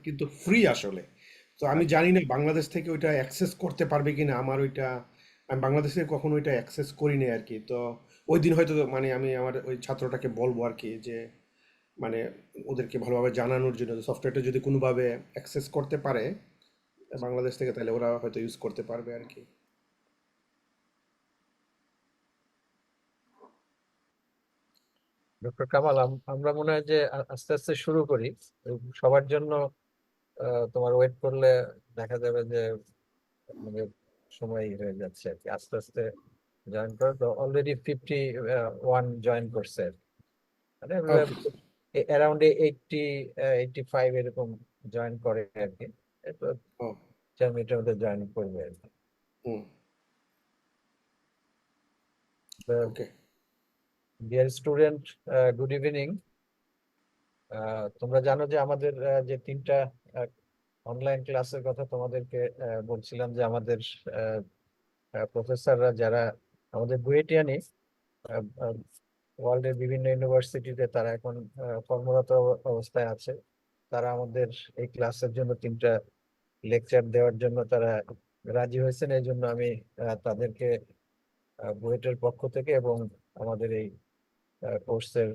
কিন্তু ফ্রি আসলে। তো আমি আচ্ছা। জানি না বাংলাদেশ থেকে ওইটা অ্যাক্সেস করতে পারবে কিনা। আমার ওইটা, আমি বাংলাদেশ থেকে কখনো ওইটা অ্যাক্সেস করিনি আর কি। তো ওই দিন হয়তো মানে আমি আমার ওই ছাত্রটাকে বলবো আর কি, যে মানে ওদেরকে ভালোভাবে জানানোর জন্য সফটওয়্যারটা যদি কোনোভাবে অ্যাক্সেস করতে পারে বাংলাদেশ থেকে, তাহলে ওরা হয়তো ইউজ করতে পারবে আর কি। ডক্টর কামাল, আমরা মনে হয় যে আস্তে আস্তে শুরু করি। সবার জন্য তোমার ওয়েট করলে দেখা যাবে যে মানে সময় হয়ে যাচ্ছে আর কি। আস্তে আস্তে জয়েন করো তো, অলরেডি 51 জয়েন করছে। মানে ওকে। অ্যারাউন্ড 85 এরকম জয়েন করে আর কি। তো ও। 4 মিনিটের মধ্যে জয়েন করবে আর কি। হুম। Okay. Dear student, good evening. তোমরা জানো যে আমাদের যে 3টা অনলাইন ক্লাসের কথা তোমাদেরকে বলছিলাম, যে আমাদের প্রফেসররা যারা আমাদের বুয়েটিয়ানি ওয়ার্ল্ডের বিভিন্ন ইউনিভার্সিটিতে তারা এখন কর্মরত অবস্থায় আছে। তারা আমাদের এই ক্লাসের জন্য 3টা লেকচার দেওয়ার জন্য তারা রাজি হয়েছেন। এই জন্য আমি তাদেরকে বুয়েটের পক্ষ থেকে এবং আমাদের এই কোর্সের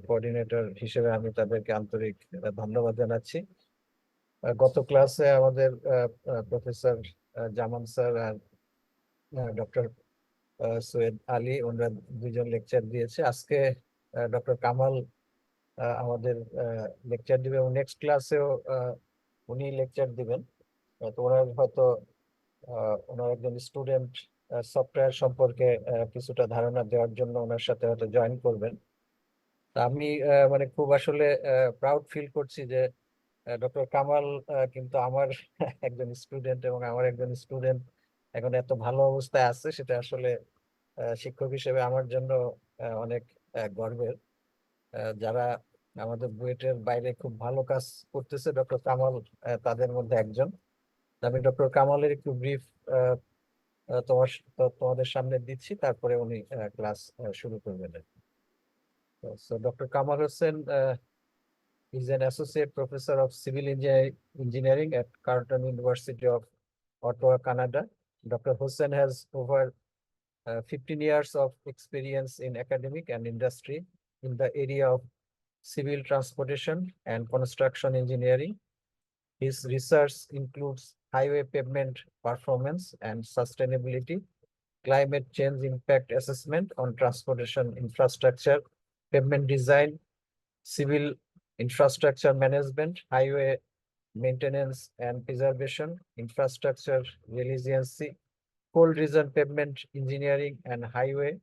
কোঅর্ডিনেটর হিসেবে আমি তাদেরকে আন্তরিক ধন্যবাদ জানাচ্ছি। গত ক্লাসে আমাদের প্রফেসর জামান স্যার আর ডক্টর সৈয়দ আলী, ওনারা 2জন লেকচার দিয়েছে। আজকে ডক্টর কামাল আমাদের লেকচার দিবে এবং নেক্সট ক্লাসেও উনি লেকচার দিবেন। তো ওনার হয়তো ওনার একজন স্টুডেন্ট সফটওয়্যার সম্পর্কে কিছুটা ধারণা দেওয়ার জন্য ওনার সাথে হয়তো জয়েন করবেন। তা আমি মানে খুব আসলে প্রাউড ফিল করছি যে ডক্টর কামাল কিন্তু আমার একজন স্টুডেন্ট, এবং আমার একজন স্টুডেন্ট এখন এত ভালো অবস্থায় আছে, সেটা আসলে শিক্ষক হিসেবে আমার জন্য অনেক গর্বের। যারা আমাদের বুয়েটের বাইরে খুব ভালো কাজ করতেছে, ডক্টর কামাল তাদের মধ্যে একজন। তা আমি ডক্টর কামালের একটু ব্রিফ তোমাদের সামনে দিচ্ছি, তারপরে উনি ক্লাস শুরু করবেন। So Dr. Kamal Hossain is an associate professor of engineering at Carleton University of Ottawa, Canada. Dr. Hossain has over 15 years of experience in academic and industry in the area of civil transportation and construction engineering. His research includes highway pavement performance and sustainability, climate change impact assessment on transportation infrastructure, pavement design, civil infrastructure management, highway maintenance and preservation, infrastructure resiliency, cold region pavement engineering, and highway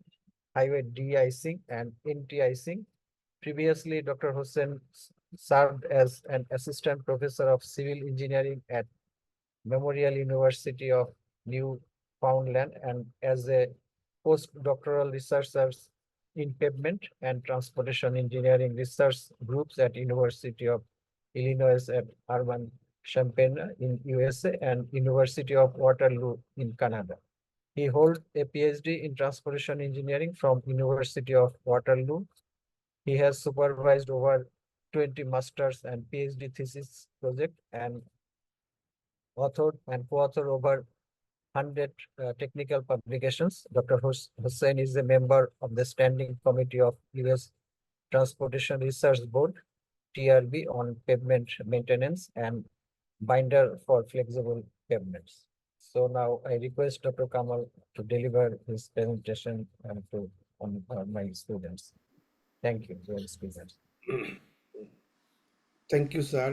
de-icing and anti-icing. Previously, Dr. Hossain served as an assistant professor of civil engineering at Memorial University of Newfoundland and as a postdoctoral researcher in pavement and transportation engineering research groups at University of Illinois at Urbana-Champaign in USA and University of Waterloo in Canada. He holds a PhD in transportation engineering from University of Waterloo. He has supervised over 20 master's and PhD thesis projects and authored and co-authored over 100 technical publications. Dr. Hossain is a member of the Standing Committee of U.S. Transportation Research Board, TRB, on pavement maintenance and binder for flexible pavements. So now I request Dr. Kamal to deliver his presentation to my students. Thank you, dear students. Thank you, sir,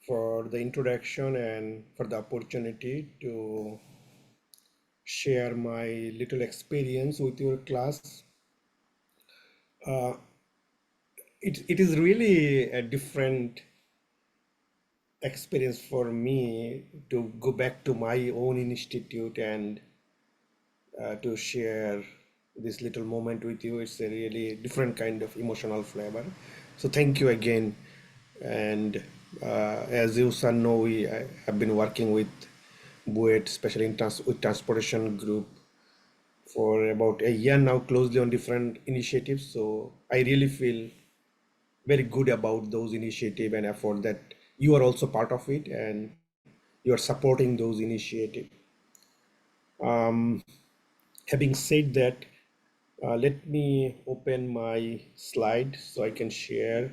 for the introduction and for the opportunity to share my little experience with your class. It is really a different experience for me to go back to my own institute and to share this little moment with you. It's a really different kind of emotional flavor. So thank you again. And as you son know, I have been working with Buet, especially in with transportation group, for about a year now, closely on different initiatives. So I really feel very good about those initiative and effort that you are also part of it and you are supporting those initiatives. Having said that, let me open my slide so I can share.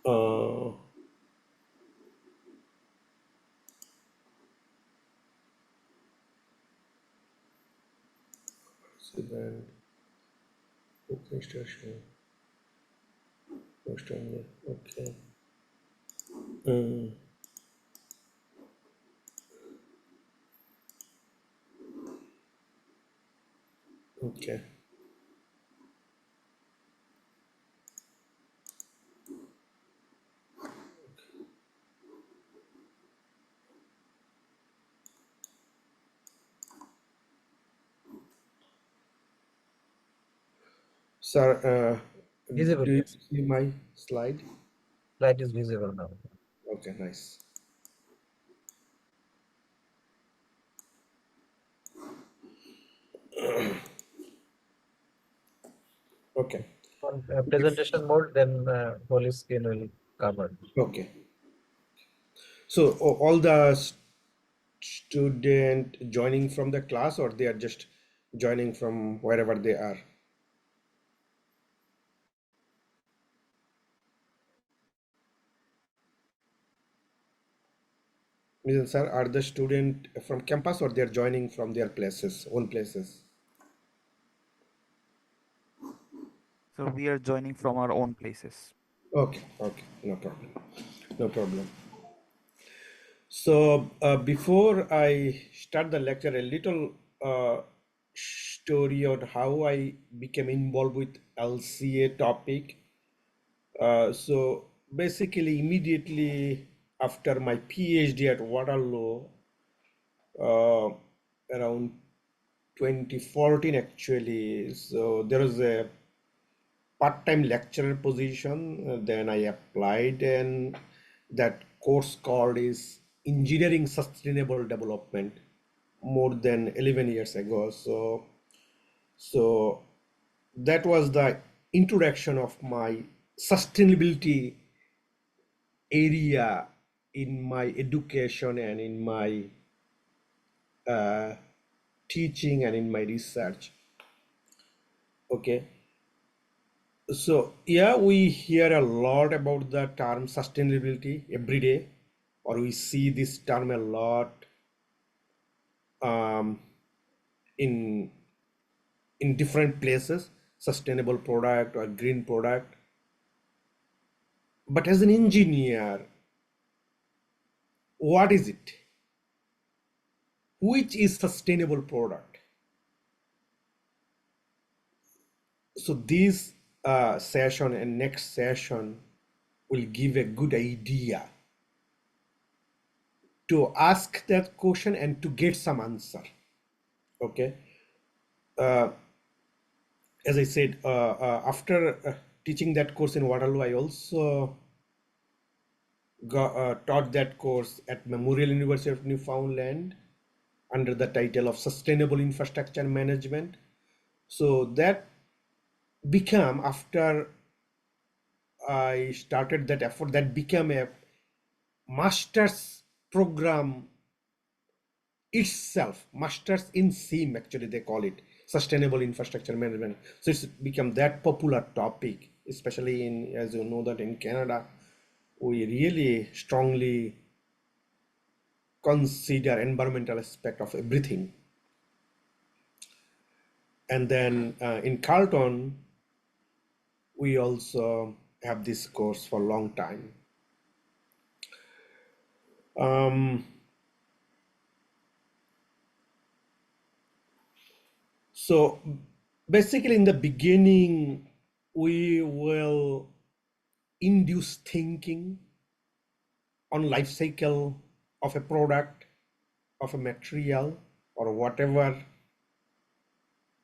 Uh, so then, okay, station, okay. Uh, okay. Sir, Visible, do you yes. see my slide? Light is visible now. Okay, nice. Okay, On presentation mode, then whole screen will cover. okay. So all the student joining from the class, or they are just joining from wherever they are? Sir, are the student from campus or they are joining from their places, own places? So we are joining from our own places. Okay, okay, no problem, no problem. So before I start the lecture, a little story on how I became involved with LCA topic. So basically, immediately after my PhD at Waterloo, uh, around 2014 actually, so there was a part-time lecturer position. Then I applied, and that course called is Engineering Sustainable Development more than 11 years ago. So that was the introduction of my sustainability area in my education and in my uh, teaching and in my research. Okay. So, yeah, we hear a lot about the term sustainability every day, or we see this term a lot um, in different places, sustainable product or green product. But as an engineer, what is it? Which is sustainable product? So this session and next session will give a good idea to ask that question and to get some answer. Okay. Uh, as I said, after teaching that course in Waterloo, I also taught that course at Memorial University of Newfoundland under the title of Sustainable Infrastructure Management. So that became, after I started that effort, that became a master's program itself, masters in SIM actually they call it, sustainable infrastructure management. So it's become that popular topic, especially in, as you know, that in Canada we really strongly consider environmental aspect of everything. And then in Carleton we also have this course for a long time. um, so basically in the beginning we will induce thinking on life cycle of a product, of a material, or whatever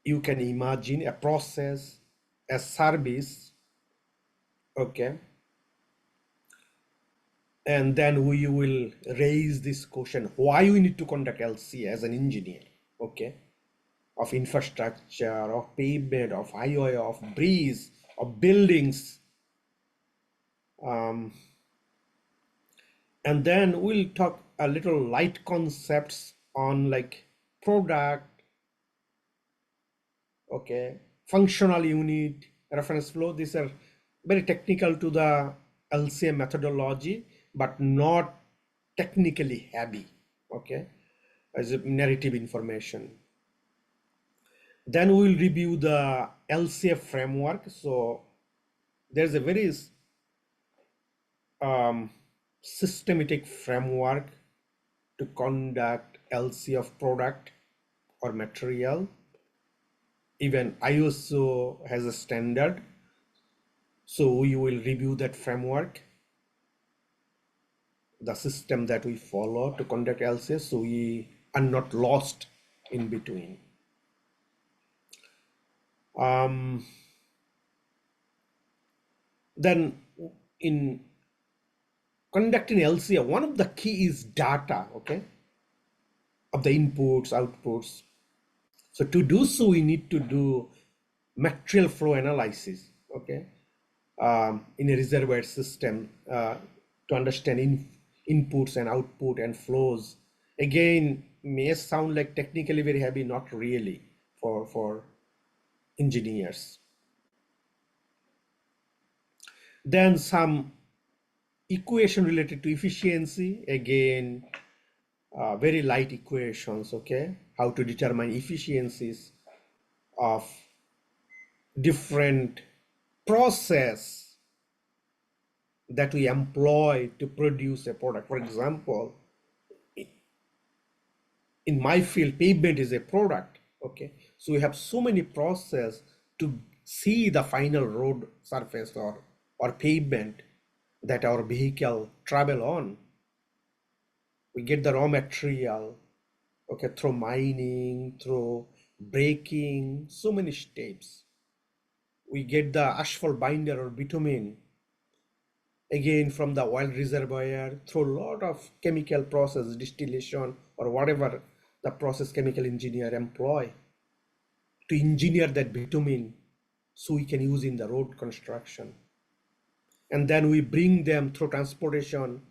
you can imagine, a process, a service. Okay. And then we will raise this question, why we need to conduct LC as an engineer. Okay. Of infrastructure, of pavement, of highway, of bridge, of buildings. Um, and then we'll talk a little light concepts on like product, okay, functional unit, reference flow. These are very technical to the LCA methodology, but not technically heavy, okay, as a narrative information. Then we'll review the LCA framework. So there's a very systematic framework to conduct LCA of product or material. Even ISO has a standard. So we will review that framework, the system that we follow to conduct LCA, so we are not lost in between. Then in conducting LCA, one of the key is data, okay, of the inputs, outputs. So to do so, we need to do material flow analysis, okay, in a reservoir system to understand inputs and output and flows. Again, may sound like technically very heavy, not really for engineers. Then some equation related to efficiency, again, very light equations, okay, how to determine efficiencies of different process that we employ to produce a product. For example, in my field, pavement is a product, okay, so we have so many process to see the final road surface or pavement that our vehicle travel on. We get the raw material, okay, through mining, through breaking, so many steps. We get the asphalt binder or bitumen, again from the oil reservoir, through a lot of chemical process, distillation or whatever the process chemical engineer employ to engineer that bitumen so we can use in the road construction. And then we bring them through transportation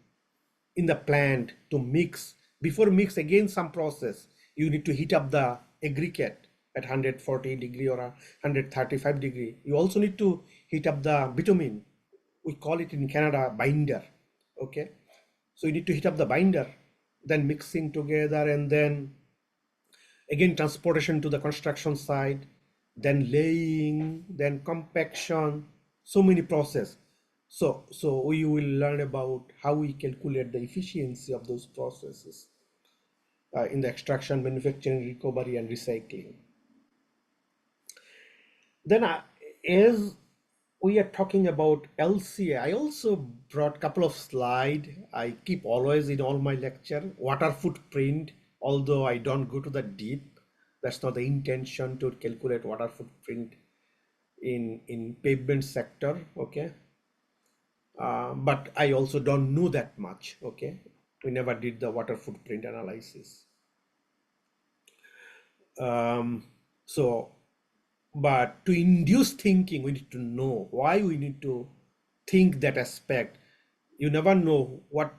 in the plant to mix. Before mix, again some process, you need to heat up the aggregate at 140 degree or 135 degree. You also need to heat up the bitumen. We call it in Canada binder, okay, so you need to heat up the binder, then mixing together, and then again transportation to the construction site, then laying, then compaction, so many process. So we will learn about how we calculate the efficiency of those processes in the extraction, manufacturing, recovery, and recycling. Then as we are talking about LCA, I also brought a couple of slides. I keep always in all my lecture, water footprint, although I don't go to the deep. That's not the intention to calculate water footprint in pavement sector, okay? But I also don't know that much, okay? We never did the water footprint analysis. So, but to induce thinking, we need to know why we need to think that aspect. You never know what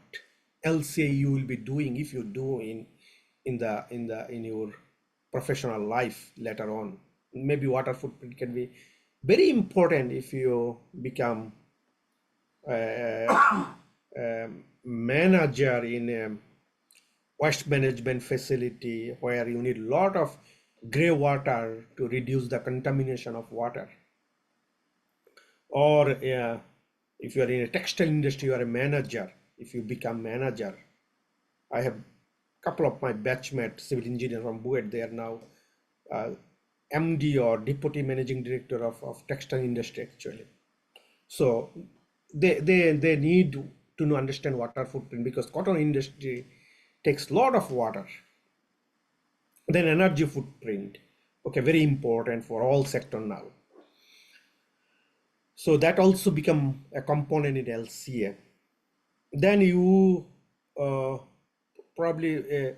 LCA you will be doing if you do in your professional life later on. Maybe water footprint can be very important if you become a manager in a waste management facility where you need a lot of gray water to reduce the contamination of water. Or if you are in a textile industry, you are a manager. If you become manager, I have a couple of my batchmates, civil engineer from Buet, they are now MD or deputy managing director of textile industry actually. So they need to know, understand water footprint, because cotton industry takes a lot of water. Then energy footprint, okay, very important for all sector now. So that also become a component in LCA. Then you probably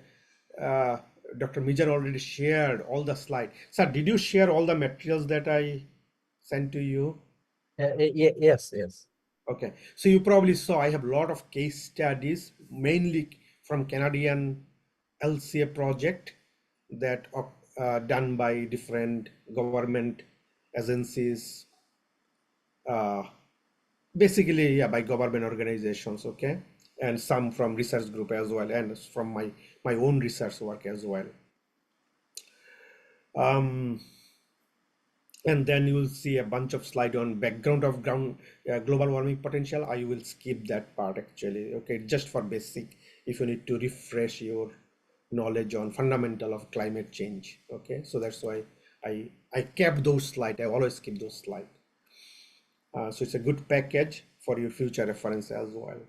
Dr. Mizanur already shared all the slides. Sir, did you share all the materials that I sent to you? Yes, yes. Okay, so you probably saw I have a lot of case studies, mainly from Canadian LCA project that are done by different government agencies, uh, basically, yeah, by government organizations, okay, and some from research group as well, and from my own research work as well. Um, and then you will see a bunch of slide on background of global warming potential. I will skip that part actually, okay, just for basic, if you need to refresh your knowledge on fundamental of climate change, okay, so that's why I kept those slides. I always keep those slides. So it's a good package for your future reference as well.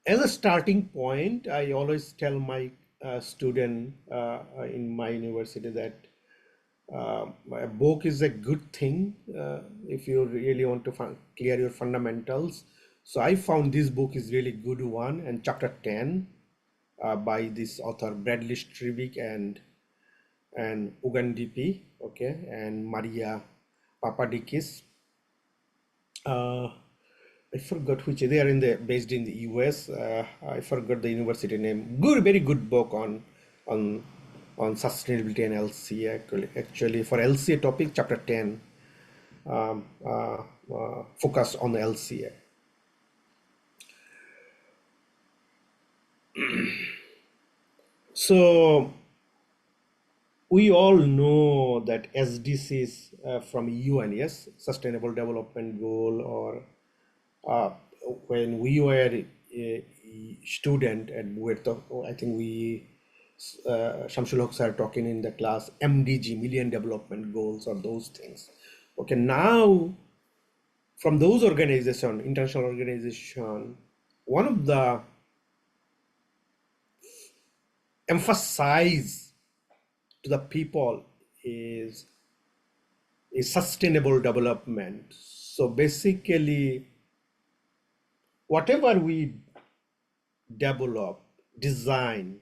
As a starting point, I always tell my student in my university that a book is a good thing if you really want to clear your fundamentals. So I found this book is really good one, and chapter 10 by this author Bradley Strivik and Ugandipi, okay, and Maria Papadakis. I forgot which they are based in the US. I forgot the university name. Good, very good book on on sustainability and LCA actually for LCA topic chapter 10 focus on the LCA. So we all know that SDCs from UN, yes, Sustainable Development Goal, or uh, when we were a student at Buet, I think we, Shamsul Haq sir talking in the class, MDG, Million Development Goals, or those things. Okay, now from those organization, international organization, one of the emphasize to the people is sustainable development. So basically, whatever we develop, design,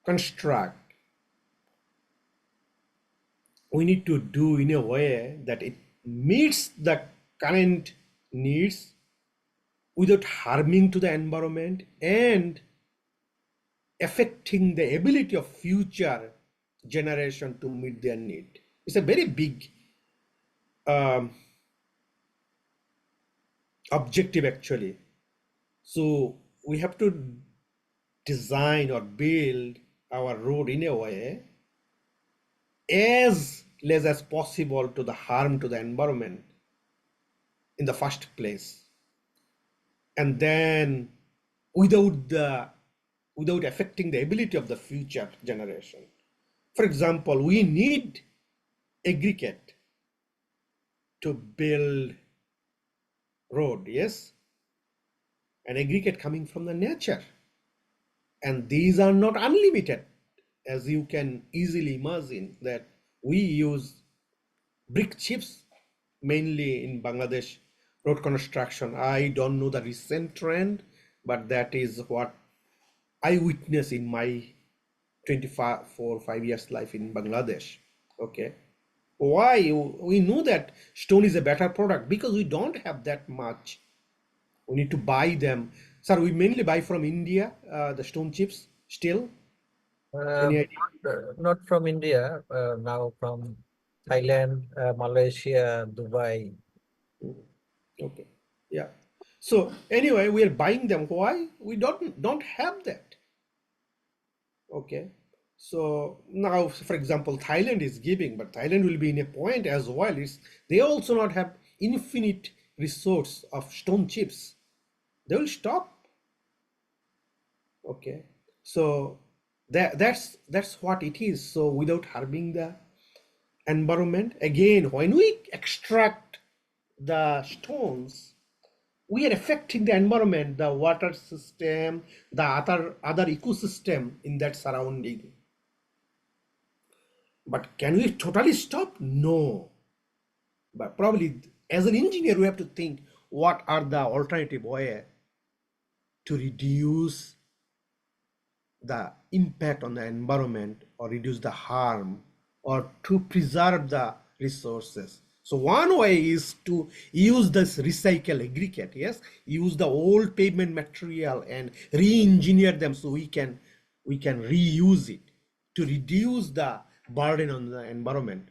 construct, we need to do in a way that it meets the current needs without harming to the environment and affecting the ability of future generation to meet their need. It's a very big um, objective actually. So we have to design or build our road in a way as less as possible to the harm to the environment in the first place, and then without the without affecting the ability of the future generation. For example, we need aggregate to build road, yes, and aggregate coming from the nature, and these are not unlimited, as you can easily imagine that we use brick chips mainly in Bangladesh road construction. I don't know the recent trend, but that is what I witnessed in my 5 years life in Bangladesh. Okay. Why? We know that stone is a better product because we don't have that much. We need to buy them. Sir, we mainly buy from India, the stone chips still. Any idea? Not from India, now from Thailand, Malaysia, Dubai. Okay. Yeah. So anyway, we are buying them. Why? We don't have that. Okay. So now, for example, Thailand is giving, but Thailand will be in a point as well. They also not have infinite resource of stone chips. They will stop. Okay. So that's what it is. So without harming the environment, again, when we extract the stones, we are affecting the environment, the water system, the other ecosystem in that surrounding. But can we totally stop? No. But probably as an engineer, we have to think what are the alternative way to reduce the impact on the environment or reduce the harm or to preserve the resources. So one way is to use this recycle aggregate, yes, use the old pavement material and re-engineer them so we can reuse it to reduce the burden on the environment.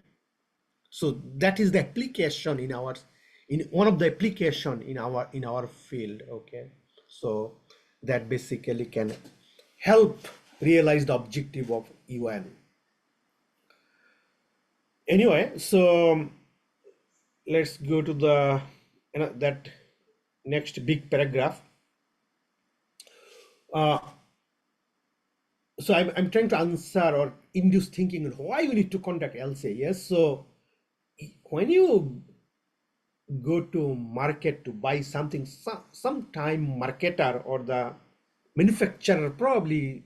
So that is the application in our, in one of the application in our field. Okay, so that basically can help realize the objective of UN. Anyway, so let's go to the, that next big paragraph. Uh, so I'm trying to answer or induce thinking on why we need to conduct LCA. Yes, so when you go to market to buy something, sometime marketer or the manufacturer probably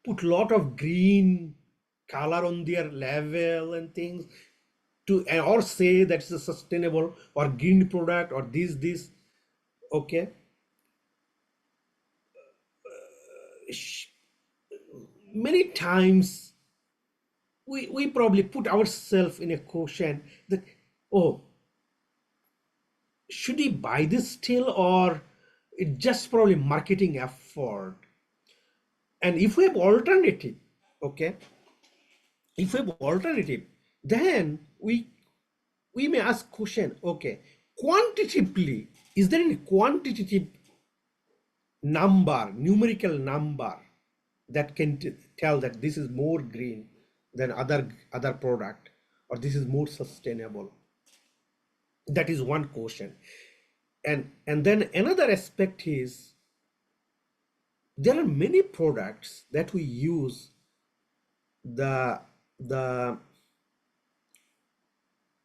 put lot of green color on their label and things to, or say that's a sustainable or green product or this. Okay, many times we probably put ourselves in a question that, oh, should we buy this still, or it's just probably marketing effort? And if we have alternative, okay, if we have alternative, then we may ask question, okay, quantitatively, is there any quantitative number, numerical number that can tell that this is more green than other product, or this is more sustainable? That is one question. And then another aspect is, there are many products that we use, the the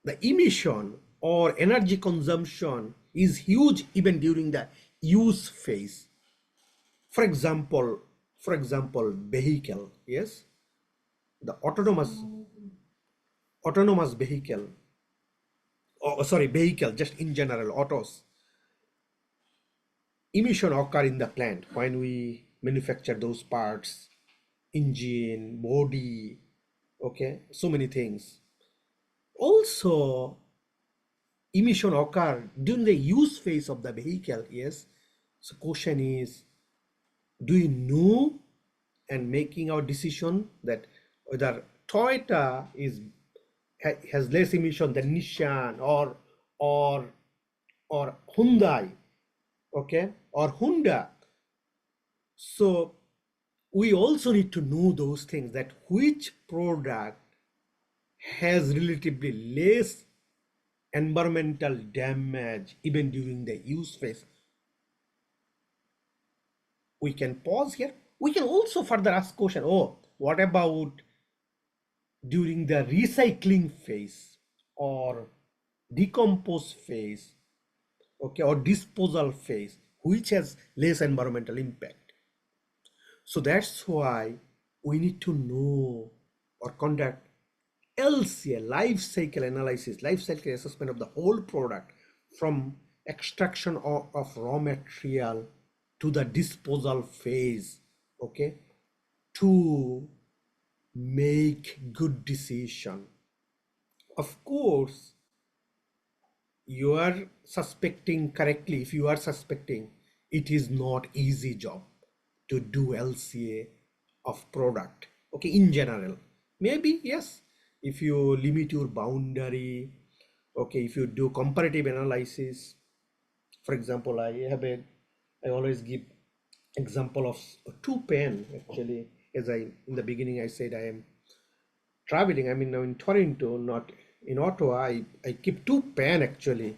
the emission or energy consumption is huge even during the use phase. For example, vehicle, yes, the autonomous vehicle, or sorry, vehicle, just in general, autos, emission occur in the plant when we manufacture those parts, engine, body, okay, so many things. Also, emission occur during the use phase of the vehicle, yes. So question is, do you know and making our decision that whether Toyota has less emission than Nissan or or Hyundai, okay, or Honda? So we also need to know those things, that which product has relatively less environmental damage even during the use phase. We can pause here. We can also further ask question, oh, what about during the recycling phase or decompose phase, okay, or disposal phase, which has less environmental impact? So that's why we need to know or conduct LCA, life cycle analysis, life cycle assessment of the whole product, from extraction of raw material to the disposal phase, okay, to make good decision. Of course, you are suspecting correctly. If you are suspecting, it is not easy job to do LCA of product, okay, in general. Maybe yes, if you limit your boundary, okay, if you do comparative analysis. For example, I always give example of two pen. Actually, as I in the beginning I said, I am traveling, I mean now in Toronto, not in Ottawa. I keep two pen actually,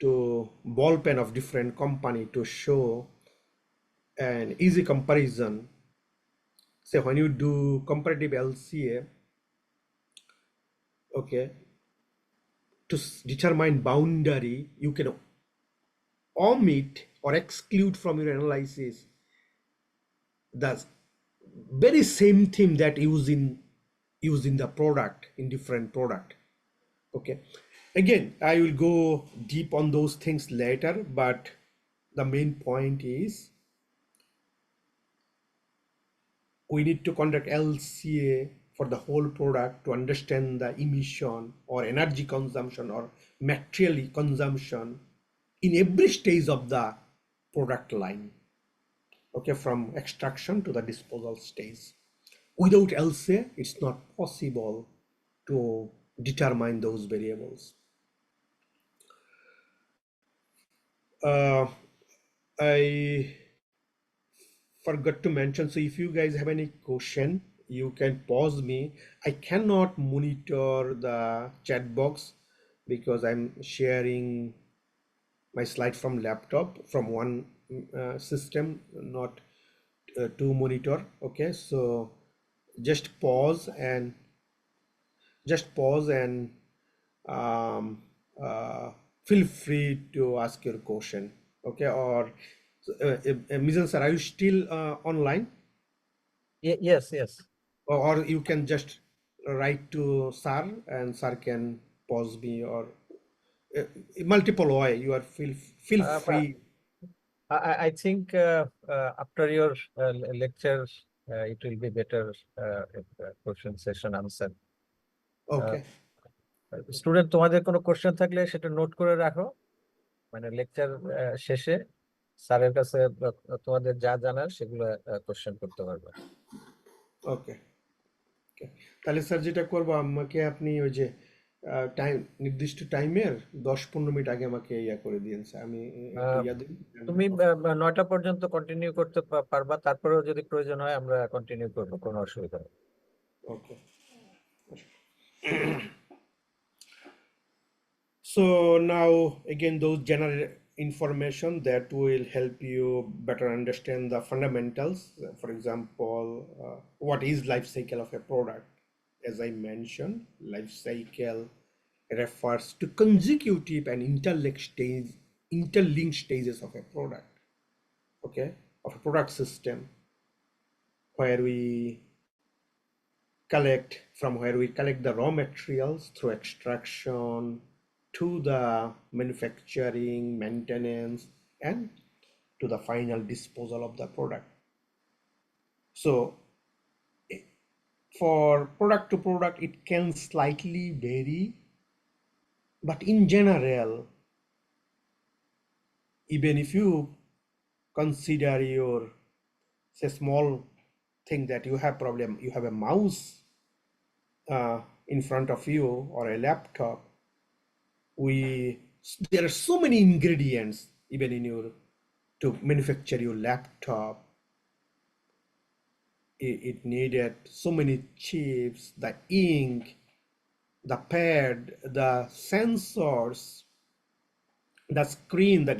to ball pen of different company, to show an easy comparison. Say when you do comparative LCA, okay, to determine boundary, you can omit or exclude from your analysis the very same thing that used in the product, in different product. Okay, again, I will go deep on those things later, but the main point is we need to conduct LCA for the whole product to understand the emission or energy consumption or material consumption in every stage of the product line, okay, from extraction to the disposal stage. Without LCA, it's not possible to determine those variables. I forgot to mention, so if you guys have any question, you can pause me. I cannot monitor the chat box because I'm sharing my slide from laptop from one system, not two monitor. Okay, so just pause and um, uh, feel free to ask your question. Okay, or Mizan sir, are you still online? Yes, yes. Or you can just write to sir and sir can pause me, or uh, multiple way. You are feel But free. I think after your lecture, it will be better if, question session answer. Okay. Student তোমাদের কোনো question থাকলে সেটা note করে রাখো, মানে lecture শেষে স্যারের কাছে তোমাদের যা জানার সেগুলো কোশ্চেন করতে পারবে। ওকে, তাহলে স্যার যেটা করবো, আমাকে আপনি ওই যে টাইম, নির্দিষ্ট টাইমের 10-15 মিনিট আগে আমাকে ইয়া করে দিন স্যার, আমি একটু ইয়া দিন। তুমি 9টা পর্যন্ত কন্টিনিউ করতে পারবা, তারপরেও যদি প্রয়োজন হয় আমরা কন্টিনিউ করবো, কোনো অসুবিধা নেই। ওকে। So now again, those general information that will help you better understand the fundamentals. For example, what is life cycle of a product? As I mentioned, life cycle refers to consecutive and interlinked stages of a product, okay, of a product system, where we where we collect the raw materials through extraction to the manufacturing, maintenance, and to the final disposal of the product. So for product to product, it can slightly vary, but in general, even if you consider your, say, small thing that you have problem, you have a mouse in front of you or a laptop, there are so many ingredients even in your, to manufacture your laptop. It needed so many chips, the ink, the pad, the sensors, the screen, the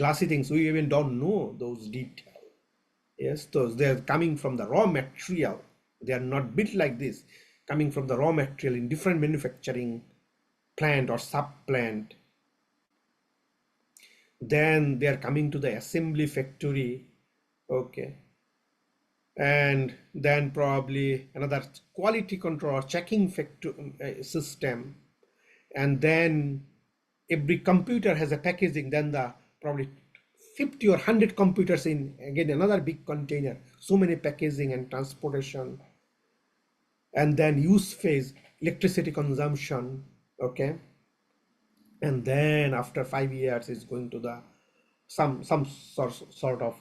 glassy things. We even don't know those details. Yes, those, they're coming from the raw material. They are not built like this, coming from the raw material in different manufacturing plant or sub plant. Then they are coming to the assembly factory, okay, and then probably another quality control or checking system, and then every computer has a packaging, then the probably 50 or 100 computers in again another big container, so many packaging and transportation, and then use phase, electricity consumption, okay, and then after 5 years it's going to the some sort of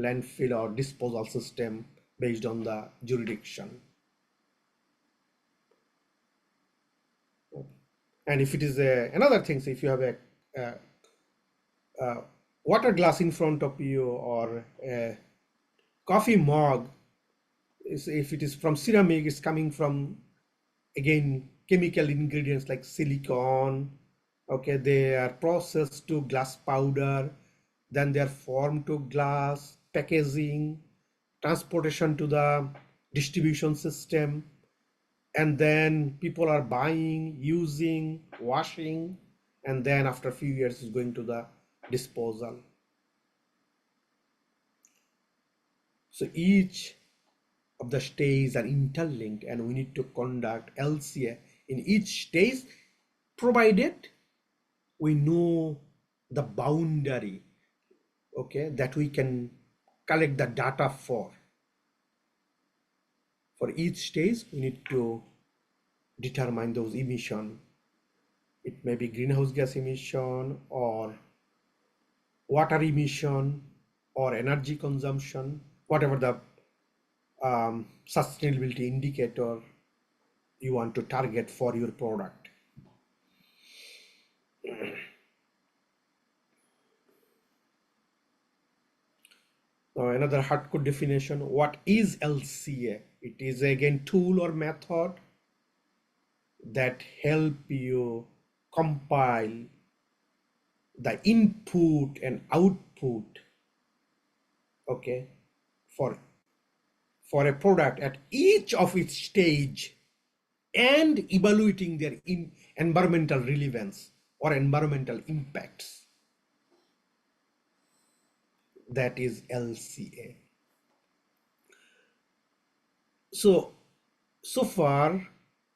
landfill or disposal system based on the jurisdiction. And if it is another thing, so if you have a water glass in front of you or a coffee mug, if it is from ceramic, it's coming from again chemical ingredients like silicon, okay, they are processed to glass powder, then they are formed to glass packaging, transportation to the distribution system, and then people are buying, using, washing, and then after a few years is going to the disposal. So each of the stages are interlinked, and we need to conduct LCA in each stage, provided we know the boundary, okay, that we can collect the data for. For each stage, we need to determine those emission It may be greenhouse gas emission or water emission or energy consumption, whatever the sustainability indicator you want to target for your product. Now another hardcore definition, what is LCA? It is again tool or method that help you compile the input and output, okay, for a product at each of its stage and evaluating their environmental relevance or environmental impacts. That is LCA. So far,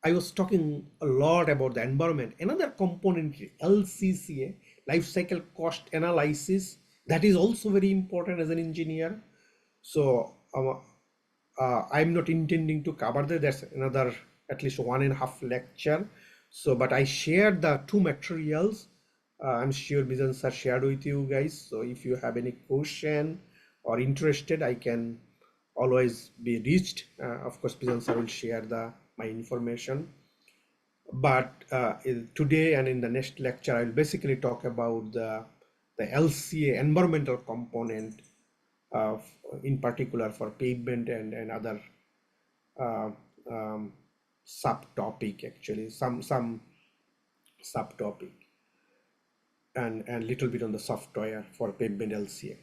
I was talking a lot about the environment. Another component, LCCA, life cycle cost analysis, that is also very important as an engineer. So I'm not intending to cover that. That's another at least 1.5 lecture. So, but I shared the two materials. I'm sure Mizanur sir shared with you guys. So if you have any question or interested, I can always be reached. Of course, Mizanur sir will share my information. But today and in the next lecture, I will basically talk about the LCA environmental component, in particular for pavement and other subtopic, actually some subtopic, and little bit on the software for pavement LCA.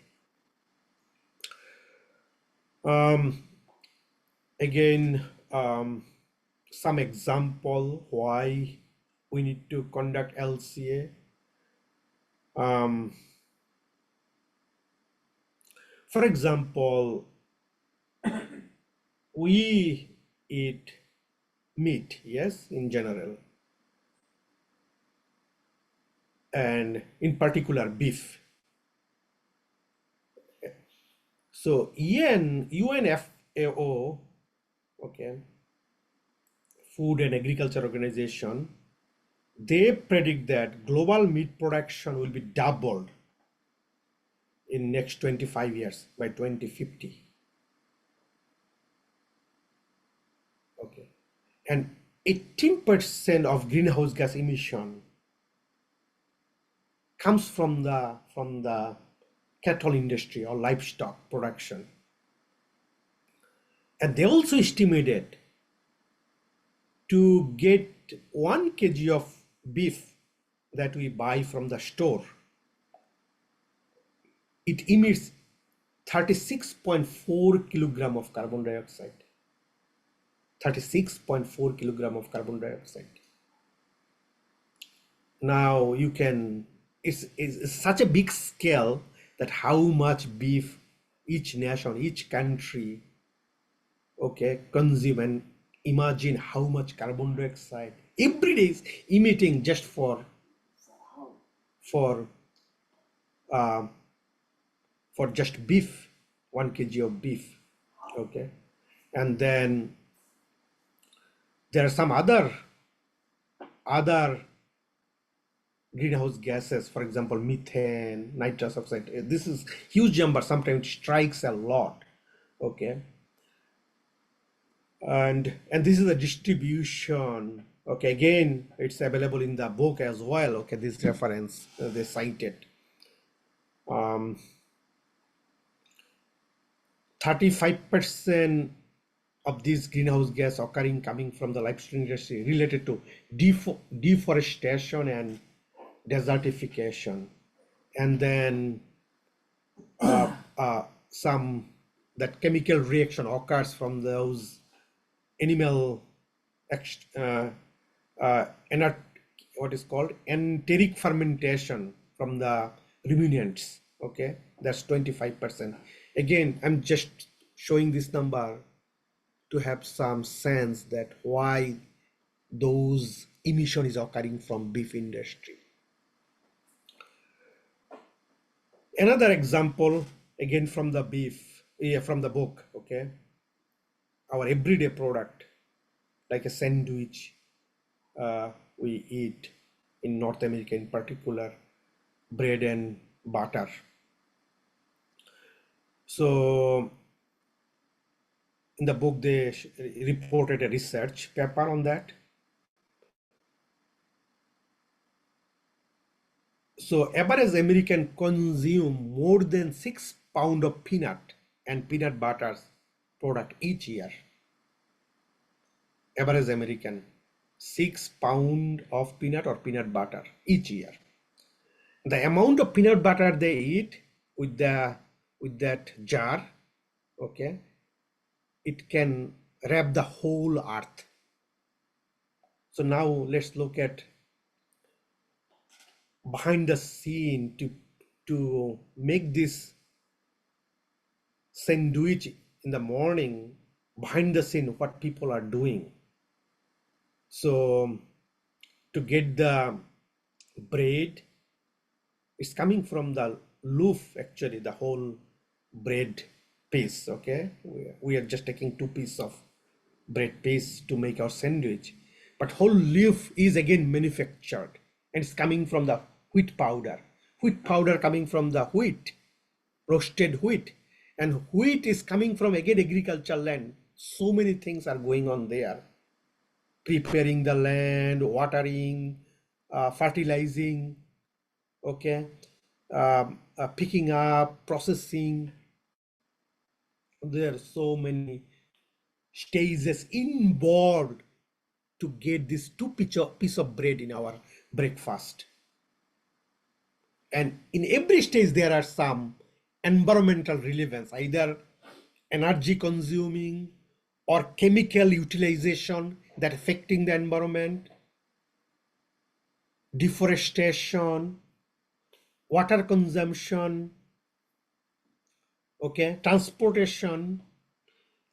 Again, some example why we need to conduct LCA. For example, we eat meat, yes, in general, and in particular beef. So UNFAO, okay, Food and Agriculture Organization, they predict that global meat production will be doubled in next 25 years by 2050. Okay, and 18% of greenhouse gas emission comes from the cattle industry or livestock production. And they also estimated to get 1 kg of beef that we buy from the store, it emits 36.4 kilogram of carbon dioxide. 36.4 kilogram of carbon dioxide. Now you can, it's such a big scale that how much beef each nation, each country, okay, consume, and imagine how much carbon dioxide every day is emitting just for just beef, 1 kg of beef, okay. And then there are some other greenhouse gases, for example, methane, nitrous oxide. This is huge number, sometimes it strikes a lot, okay. And this is a distribution, okay. Again, it's available in the book as well, okay. This reference they cited. 35% of these greenhouse gas coming from the livestock industry related to deforestation and desertification, and then some that chemical reaction occurs from those animal what is called enteric fermentation from the ruminants, okay. That's 25%. Again, I'm just showing this number to have some sense that why those emission is occurring from beef industry. Another example, again from the beef, from the book, okay. Our everyday product, like a sandwich we eat, in North America in particular, bread and butter. So in the book, they reported a research paper on that. So average American consume more than 6 pounds of peanut and peanut butter product each year. Average American, 6 pounds of peanut or peanut butter each year. The amount of peanut butter they eat with that jar, okay, it can wrap the whole earth. So now let's look at behind the scene to make this sandwich in the morning. Behind the scene, what people are doing. So to get the bread, it's coming from the loaf, actually, the whole bread piece. Okay, we are just taking 2 pieces of bread piece to make our sandwich, but whole leaf is again manufactured, and it's coming from the wheat powder coming from the wheat, roasted wheat, and wheat is coming from again agricultural land. So many things are going on there: preparing the land, watering, fertilizing, okay, picking up, processing. There are so many stages involved to get this piece of bread in our breakfast. And in every stage, there are some environmental relevance, either energy consuming or chemical utilization that affecting the environment, deforestation, water consumption, okay, transportation,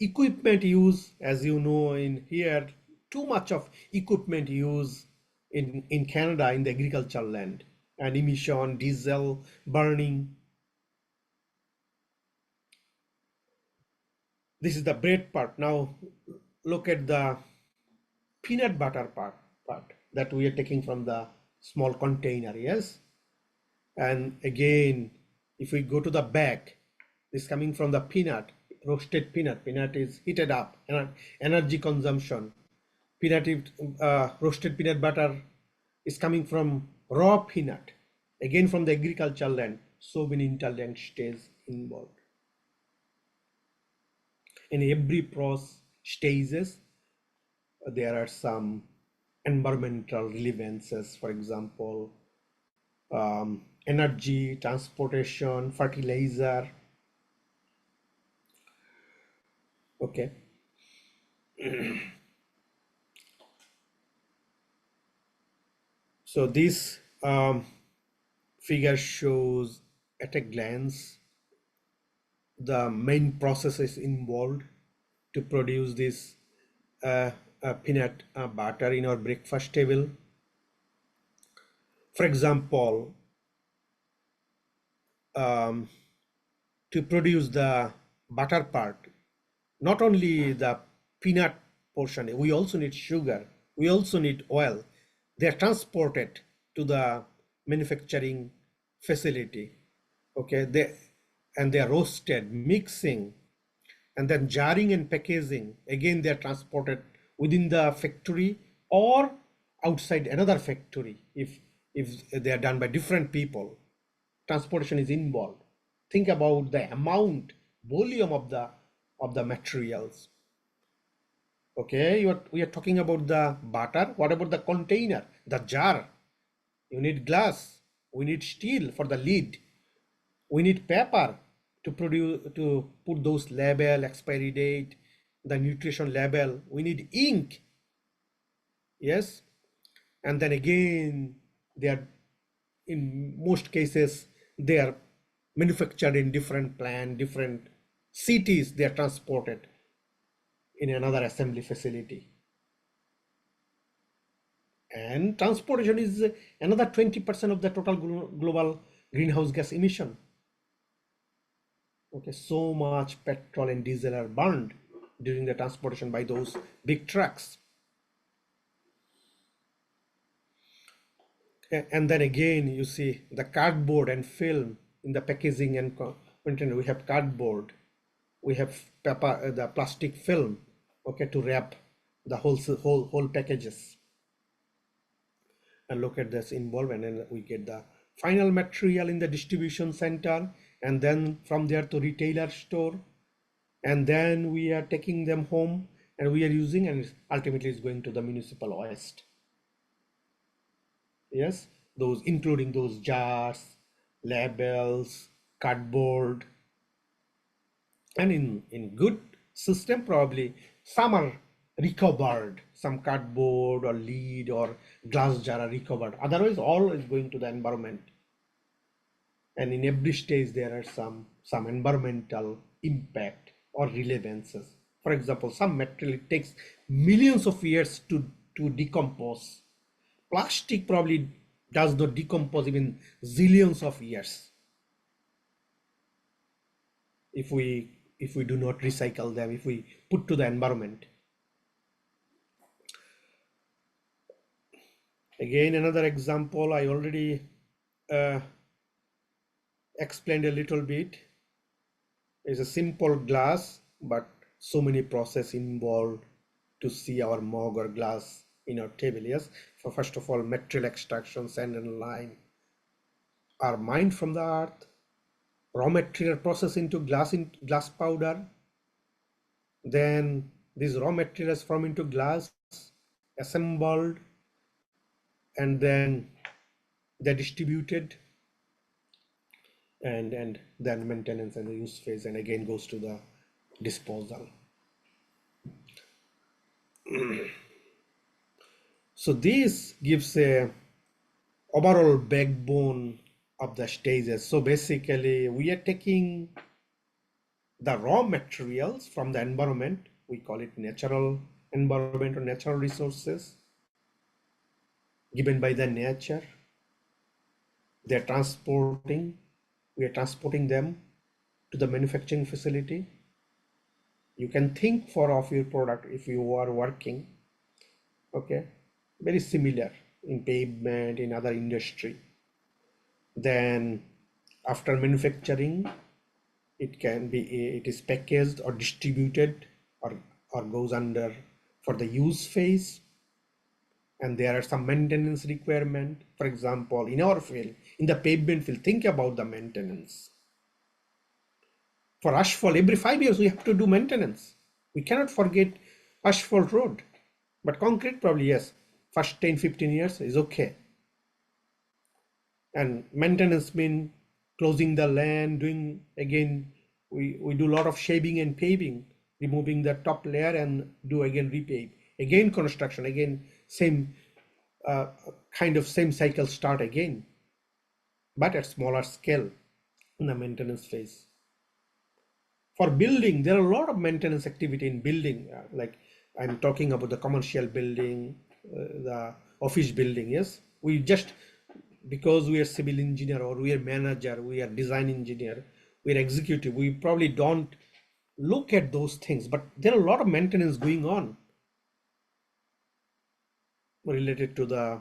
equipment use. As you know, in here, too much of equipment use in Canada in the agricultural land, and emission, diesel burning. This is the bread part. Now look at the peanut butter part that we are taking from the small container. Yes, and again, if we go to the back, this coming from the peanut, roasted peanut is heated up, and energy consumption. Roasted peanut butter is coming from raw peanut, again from the agricultural land. So many interlinked stages involved. In every process stages, there are some environmental relevances. For example, energy, transportation, fertilizer. Okay. So this figure shows at a glance the main processes involved to produce this peanut butter in our breakfast table. For example, to produce the butter part, not only the peanut portion, we also need sugar, we also need oil. They are transported to the manufacturing facility. Okay, they are roasted, mixing, and then jarring and packaging. Again, they are transported within the factory or outside another factory if they are done by different people. Transportation is involved. Think about the amount, volume of the materials. Okay, we are talking about the butter. What about the container, the jar? You need glass. We need steel for the lid. We need paper to put those label, expiry date, the nutrition label. We need ink. Yes, and then again, they are, in most cases, they are manufactured in different plant, different cities. They are transported in another assembly facility, and transportation is another 20% of the total global greenhouse gas emission. Okay, so much petrol and diesel are burned during the transportation by those big trucks. And then again, you see the cardboard and film in the packaging and content. We have cardboard, we have paper, the plastic film, okay, to wrap the whole packages. And look at this involvement, and we get the final material in the distribution center, and then from there to retailer store, and then we are taking them home and we are using, and ultimately it's going to the municipal waste. Yes, those including those jars, labels, cardboard, and in good system probably some are recovered, some cardboard or lead or glass jar are recovered, otherwise all is going to the environment. And in every stage there are some environmental impact or relevances. For example, some material it takes millions of years to decompose. Plastic probably does not decompose even zillions of years if we do not recycle them, if we put to the environment. Again, another example I already uh, explained a little bit is a simple glass, but so many process involved to see our mug or glass in our table. Yes, for first of all, material extraction, sand and lime are mined from the earth, raw material processed into glass powder, then these raw materials form into glass, assembled, and then they're distributed, and then maintenance and the use phase, and again goes to the disposal. So this gives a overall backbone of the stages. So basically we are taking the raw materials from the environment, we call it natural environment or natural resources given by the nature. They're transporting, we are transporting them to the manufacturing facility. You can think for of your product if you are working, okay, very similar in pavement, in other industry. Then after manufacturing, it is packaged or distributed or goes under for the use phase, and there are some maintenance requirement. For example, in our field, in the pavement field, think about the maintenance. For asphalt, every 5 years we have to do maintenance. We cannot forget asphalt road, but concrete probably yes, first 10-15 years is okay. And maintenance mean closing the land, doing again, we do a lot of shaping and paving, removing the top layer and do again repave, again construction, again same kind of same cycle start again, but at smaller scale in the maintenance phase. For building, there are a lot of maintenance activity in building, like I'm talking about the commercial building, the office building. Yes, we just, because we are civil engineer or we are manager, we are design engineer, we are executive, we probably don't look at those things, but there are a lot of maintenance going on related to the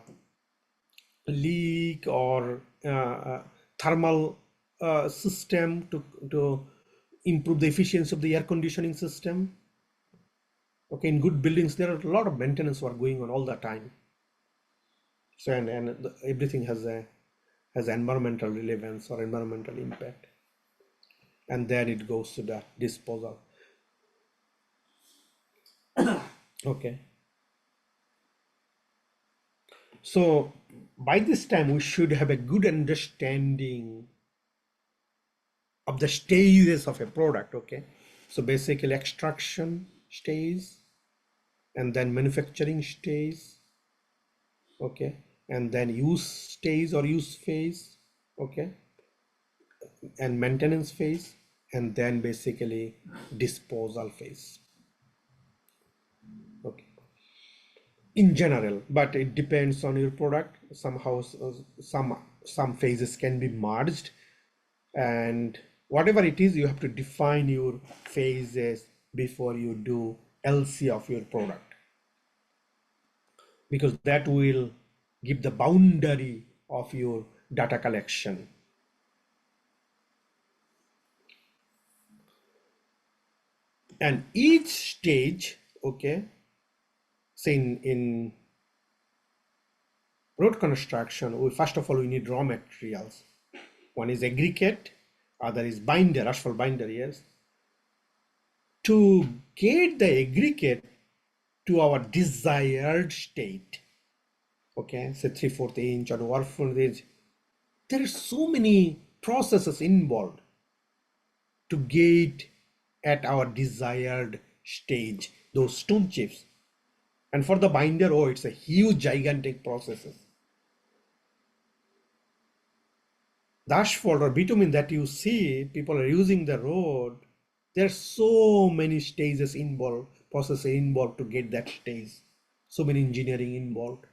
leak or thermal system to improve the efficiency of the air conditioning system. Okay, in good buildings, there are a lot of maintenance work going on all the time. So everything has environmental relevance or environmental impact, and then it goes to the disposal. Okay. So by this time, we should have a good understanding of the stages of a product. Okay. So basically extraction stage, and then manufacturing stage. Okay. And then use stage or use phase. Okay. And maintenance phase, and then basically disposal phase. Okay. In general, but it depends on your product. Somehow some phases can be merged, and whatever it is, you have to define your phases before you do LC of your product, because that will give the boundary of your data collection. And each stage, okay, say in road construction, first of all, we need raw materials. One is aggregate, other is binder, asphalt binder, yes. To get the aggregate to our desired state, okay, say 3/4 inch or 1/4 inch, there are so many processes involved to get at our desired stage, those stone chips. And for the binder, oh, it's a huge, gigantic processes. The asphalt or bitumen that you see, people are using the road, there are so many stages involved, processes involved to get that stage. So many engineering involved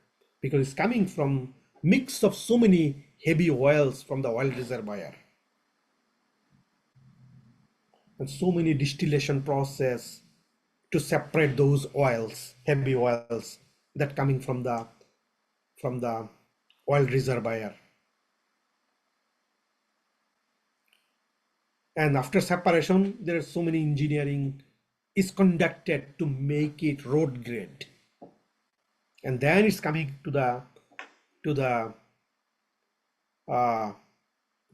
because it's coming from mix of so many heavy oils from the oil reservoir. And so many distillation process to separate those oils, heavy oils that coming from the oil reservoir. And after separation, there is so many engineering is conducted to make it road grade. And then it's coming to the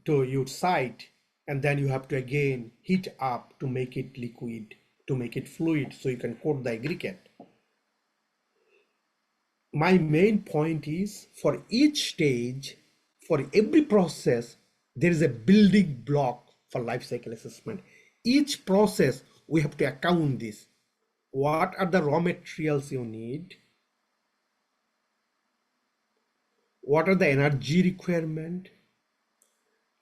to your site, and then you have to again heat up to make it liquid, to make it fluid, so you can coat the aggregate. My main point is for each stage, for every process, there is a building block for life cycle assessment. Each process, we have to account this. What are the raw materials you need? What are the energy requirement?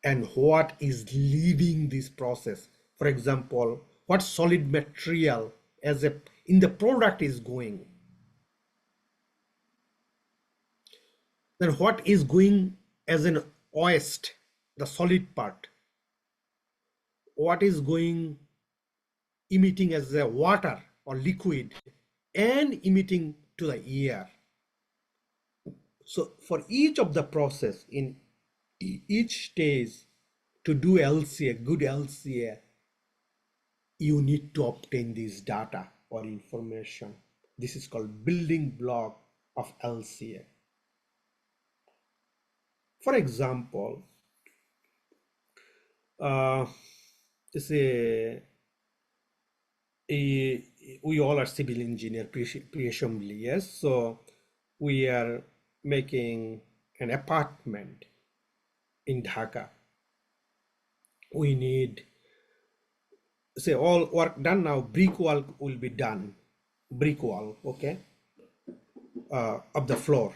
And what is leaving this process? For example, what solid material as a in the product is going? Then what is going as an waste, the solid part? What is going emitting as a water or liquid and emitting to the air? So for each of the process in each stage, to do LCA, good LCA, you need to obtain this data or information. This is called building block of LCA. For example, say we all are civil engineer presumably, yes. So we are making an apartment in Dhaka. We need, say, all work done now, brick wall will be done, brick wall, okay, of the floor.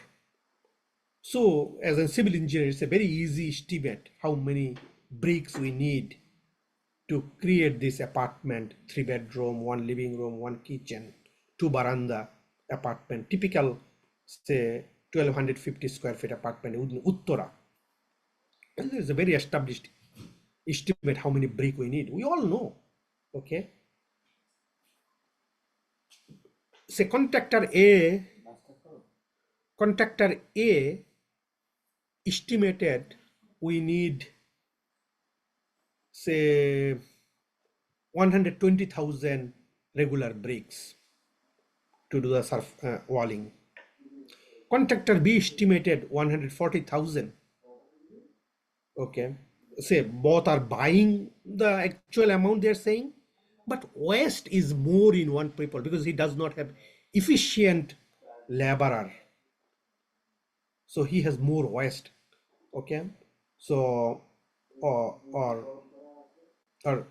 So as a civil engineer, it's a very easy estimate how many bricks we need to create this apartment, 3 bedroom, 1 living room, 1 kitchen, 2 veranda apartment, typical, say, 1250 square feet apartment in Uttara. And there's a very established estimate how many brick we need. We all know, okay? Say contractor A estimated we need, say, 120,000 regular bricks to do the surf walling. Contractor B estimated 140,000. Okay, say both are buying the actual amount they're saying, but waste is more in one people because he does not have efficient laborer. So he has more waste. Okay, so or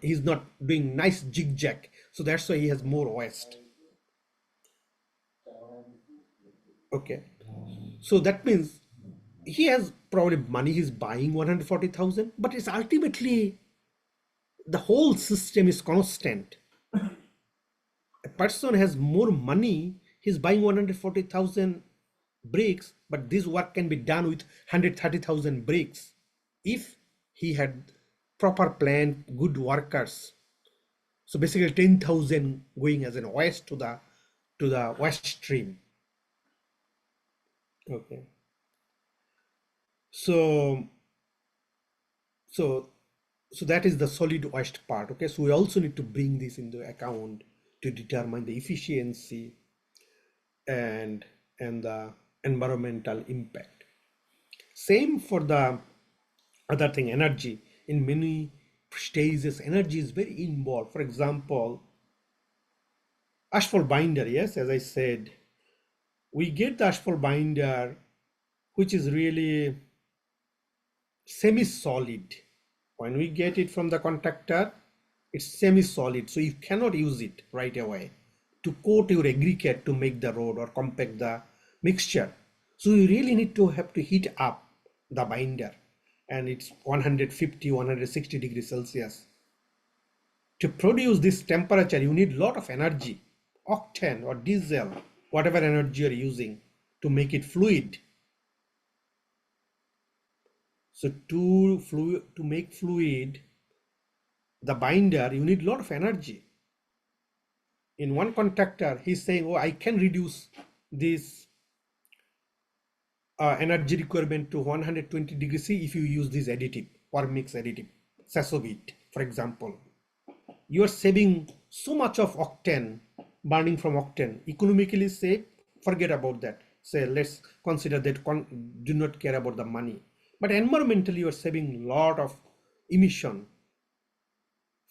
he's not doing nice jig-jag, so that's why he has more waste. Okay, so that means he has probably money, he's buying 140,000, but it's ultimately the whole system is constant. A person has more money, he's buying 140,000 bricks, but this work can be done with 130,000 bricks if he had proper plan, good workers. So basically 10,000 going as an waste to the waste stream. Okay. So, so, so that is the solid waste part. Okay, so we also need to bring this into account to determine the efficiency and the environmental impact. Same for the other thing, energy. In many stages, energy is very involved. For example, asphalt binder. Yes, as I said, we get the asphalt binder, which is really semi-solid. When we get it from the contractor, it's semi-solid, so you cannot use it right away to coat your aggregate to make the road or compact the mixture. So you really need to have to heat up the binder, and it's 150, 160 degrees Celsius. To produce this temperature, you need a lot of energy, octane or diesel, whatever energy you're using to make it fluid. So to make fluid the binder, you need a lot of energy. In one contractor, he's saying, oh, I can reduce this energy requirement to 120 degrees C if you use this additive or mix additive, sasovit, for example. You are saving so much of octane, burning from octane, economically safe, forget about that. Say, let's consider that, do not care about the money. But environmentally, you are saving a lot of emission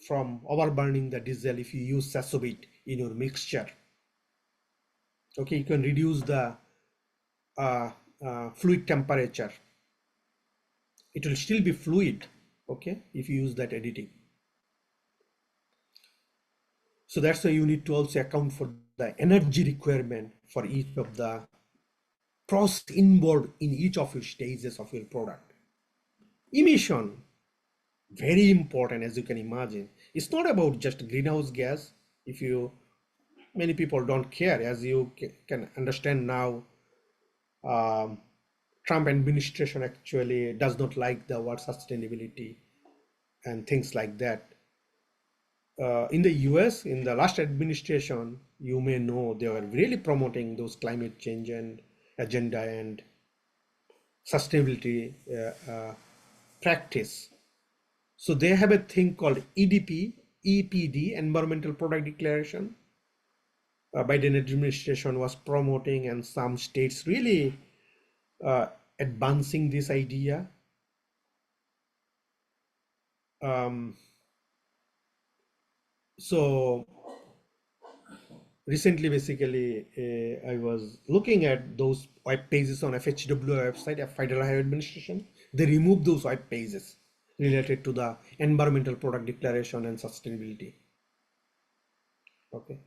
from overburning the diesel if you use sasovit in your mixture. Okay, you can reduce the fluid temperature. It will still be fluid, okay, if you use that additive. So that's why you need to also account for the energy requirement for each of the process involved in each of your stages of your product. Emission, very important, as you can imagine. It's not about just greenhouse gas. If you, many people don't care, as you can understand now. Trump administration actually does not like the word sustainability and things like that. In the US, in the last administration, you may know they were really promoting those climate change and agenda and sustainability practice. So they have a thing called EDP, EPD, Environmental Product Declaration. Biden administration was promoting, and some states really advancing this idea. So recently, basically, I was looking at those web pages on FHWA website, Federal Highway Administration. They removed those web pages related to the Environmental Product Declaration and sustainability. Okay,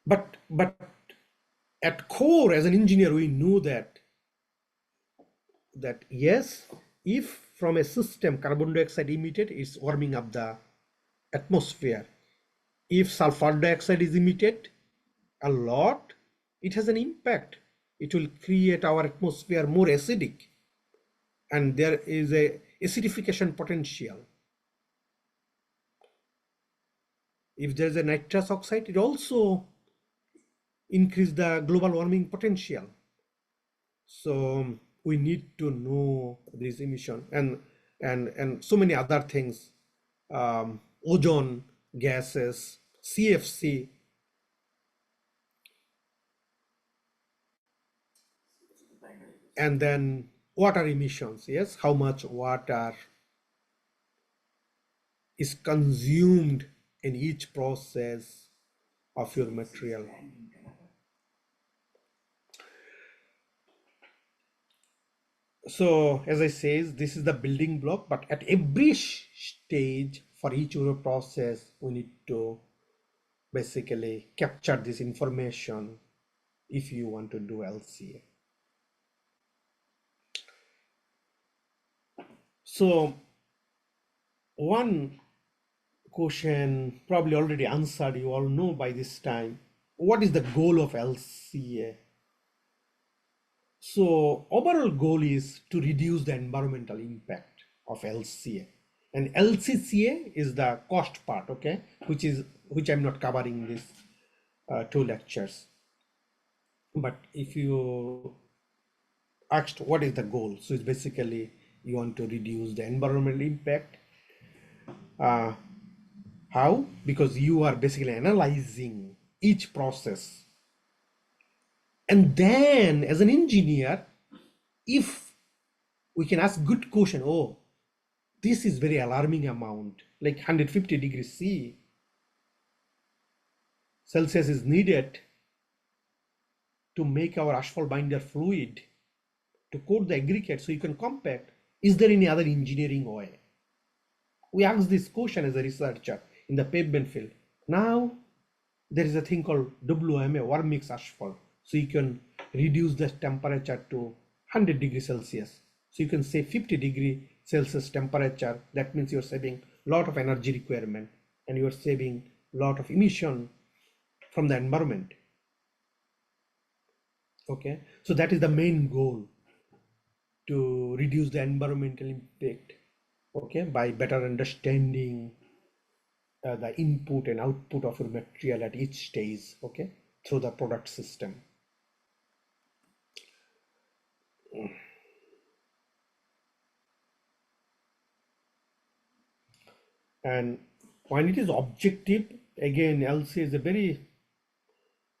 but at core, as an engineer, we know that yes, if from a system carbon dioxide emitted is warming up the atmosphere, if sulfur dioxide is emitted a lot, it has an impact. It will create our atmosphere more acidic, and there is a acidification potential. If there is a nitrous oxide, it also increase the global warming potential. So we need to know this emission and so many other things, ozone gases, CFC, and then water emissions. Yes, how much water is consumed in each process of your material. So as I says, this is the building block, but at every stage for each of the process, we need to basically capture this information if you want to do LCA. So one question probably already answered, you all know by this time, what is the goal of LCA? So overall goal is to reduce the environmental impact of LCA, and LCCA is the cost part, okay, which I'm not covering in this two lectures. But if you asked what is the goal. So it's basically you want to reduce the environmental impact. How? Because you are basically analyzing each process. And then as an engineer, if we can ask good question, oh, this is very alarming amount, like 150 degrees Celsius is needed to make our asphalt binder fluid, to coat the aggregate so you can compact. Is there any other engineering way? We asked this question as a researcher in the pavement field. Now there is a thing called WMA, warm mix asphalt. So you can reduce the temperature to 100 degrees Celsius. So you can say 50 degree Celsius temperature. That means you're saving a lot of energy requirement and you're saving a lot of emission from the environment. Okay, so that is the main goal, to reduce the environmental impact, okay, by better understanding the input and output of your material at each stage, okay, through the product system. And when it is objective, again, LCA is a very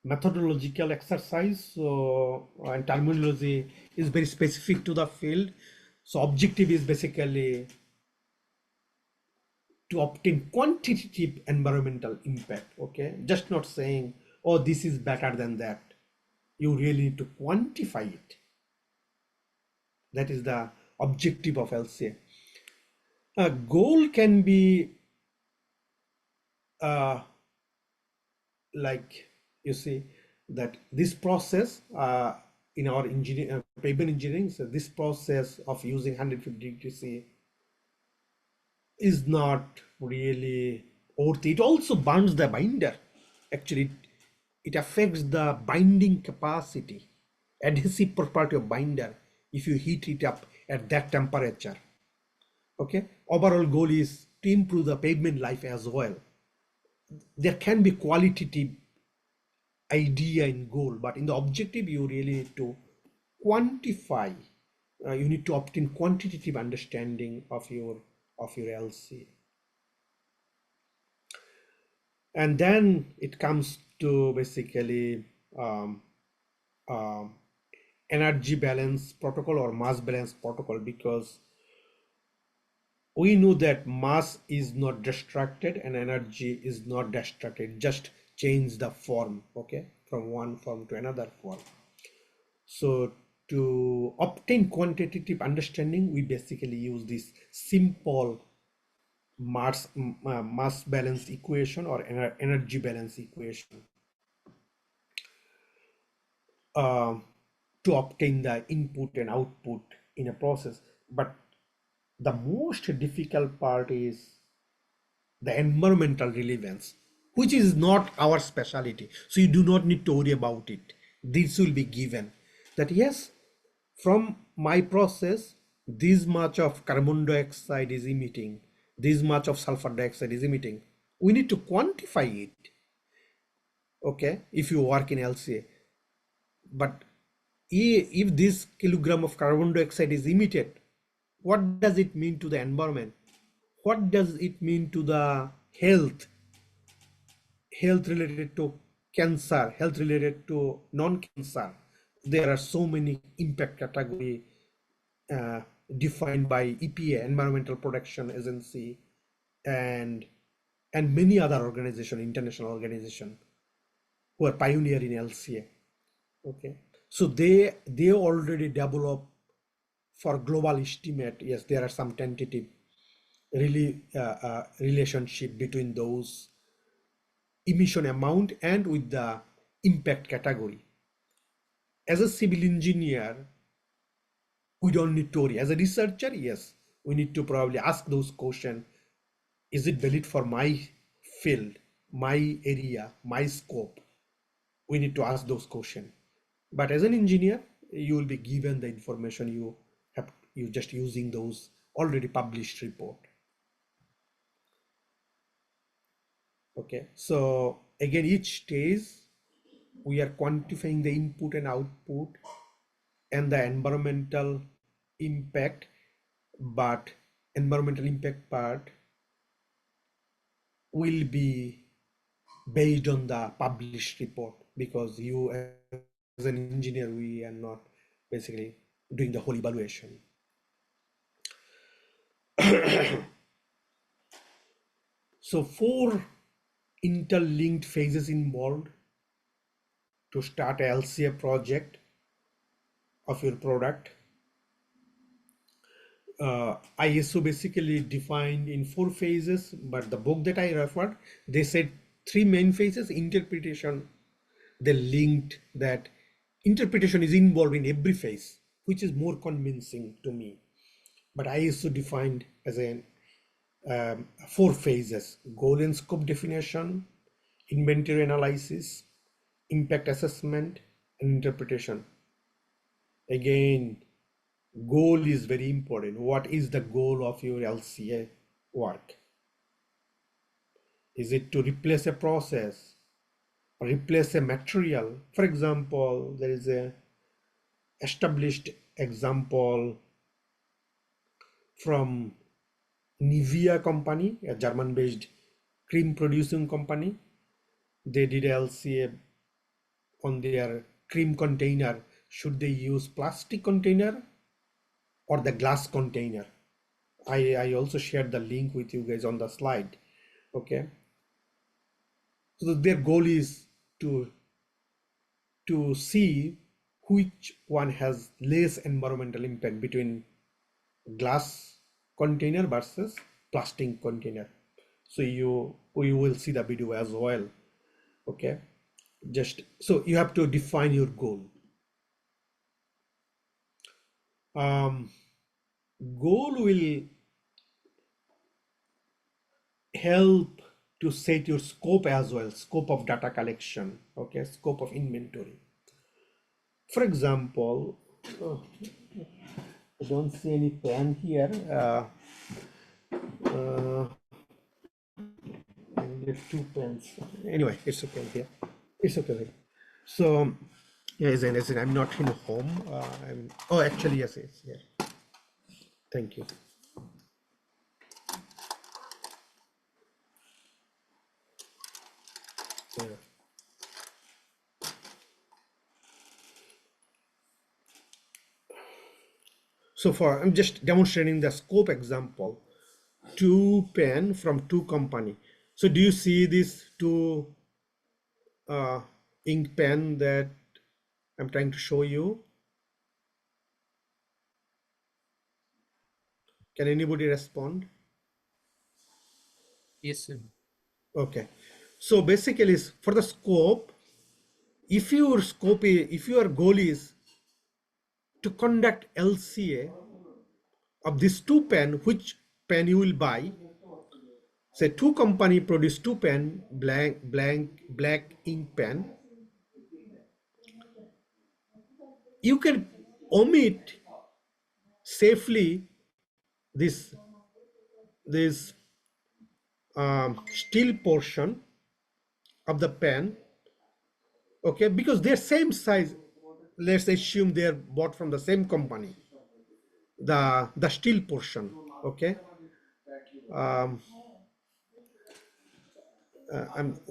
methodological exercise, so and terminology is very specific to the field. So objective is basically to obtain quantitative environmental impact, okay, just not saying, oh, this is better than that. You really need to quantify it. That is the objective of LCA. A goal can be like, you see, that this process in our pavement engineering, so this process of using 150 degrees C is not really worth it. It also burns the binder. Actually, it affects the binding capacity, adhesive property of binder if you heat it up at that temperature. Okay, overall goal is to improve the pavement life as well. There can be qualitative idea in goal, but in the objective you really need to quantify. You need to obtain quantitative understanding of your LC. And then it comes to basically energy balance protocol or mass balance protocol, because we know that mass is not distracted and energy is not distracted, just change the form, okay, from one form to another form. So to obtain quantitative understanding, we basically use this simple mass balance equation or energy balance equation to obtain the input and output in a process. But the most difficult part is the environmental relevance, which is not our specialty. So you do not need to worry about it. This will be given that yes, from my process, this much of carbon dioxide is emitting, this much of sulfur dioxide is emitting. We need to quantify it. Okay, if you work in LCA, but if this kilogram of carbon dioxide is emitted, what does it mean to the environment? What does it mean to the health related to cancer, health related to non-cancer? There are so many impact category uh, defined by EPA, Environmental Protection Agency, and many other organization, international organization, who are pioneer in LCA. Okay, so they already develop for global estimate. Yes, there are some tentative really relationship between those emission amount and with the impact category. As a civil engineer, we don't need to worry. As a researcher, yes, we need to probably ask those questions. Is it valid for my field, my area, my scope? We need to ask those questions. But as an engineer, you will be given the information you just using those already published report. Okay, so again, each stage we are quantifying the input and output and the environmental impact, but environmental impact part will be based on the published report, because you as an engineer, we are not basically doing the whole evaluation. So 4 interlinked phases involved to start a LCA project of your product. ISO basically defined in 4 phases, but the book that I referred, they said 3 main phases. Interpretation, they linked that interpretation is involved in every phase, which is more convincing to me. But ISO defined as a 4 phases: goal and scope definition, inventory analysis, impact assessment, and interpretation. Again, goal is very important. What is the goal of your LCA work? Is it to replace a process or replace a material? For example, there is a established example from Nivea company, a German-based cream producing company. They did LCA on their cream container. Should they use plastic container or the glass container? I also shared the link with you guys on the slide. Okay. So their goal is to see which one has less environmental impact between glass container versus plastic container. So you will see the video as well. Okay. Just so you have to define your goal. Goal will help to set your scope as well, scope of data collection, okay, scope of inventory. For example, I don't see any pen here. I need 2 pens. Anyway, it's okay here. It's okay. So, yeah, as in I'm not in home. Oh, actually, yes, it's here. Thank you. Yeah. So I'm just demonstrating the scope example. 2 pen from 2 company. So do you see these 2 ink pen that I'm trying to show you? Can anybody respond? Yes, sir. Okay. So basically for the scope, if your goal is to conduct LCA of this 2 pen, which pen you will buy? Say 2 company produce 2 pen, black ink pen. You can omit safely this steel portion of the pen, okay, because they're same size. Let's assume they're bought from the same company, the steel portion, okay. I'm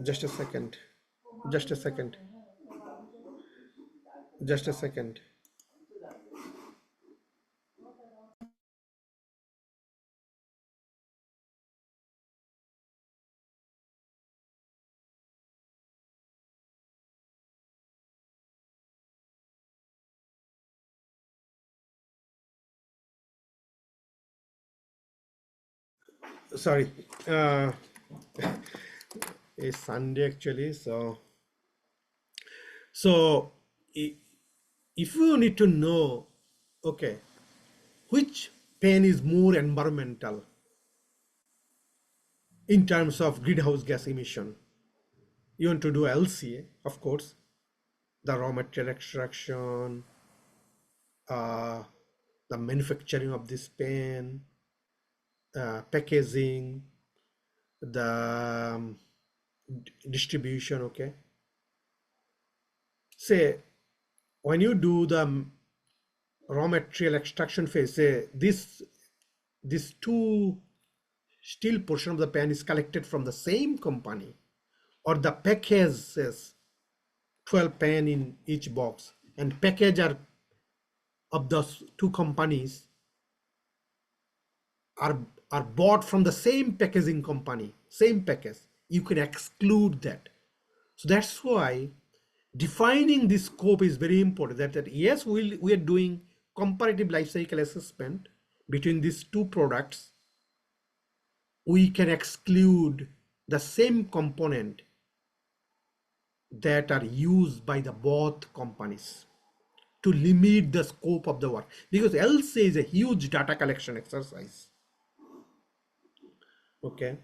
just a second, just a second, just a second. Sorry, it's Sunday actually, so if you need to know, okay, which pen is more environmental in terms of greenhouse gas emission, you want to do LCA, of course, the raw material extraction, the manufacturing of this pen, packaging, the distribution, okay. Say when you do the raw material extraction phase, say this two steel portion of the pan is collected from the same company, or the package says 12 pan in each box, and package are of those two companies are are bought from the same packaging company, same package, you can exclude that. So that's why defining this scope is very important. That yes, we are doing comparative life cycle assessment between these two products. We can exclude the same component that are used by the both companies to limit the scope of the work, because LCA is a huge data collection exercise. Okay,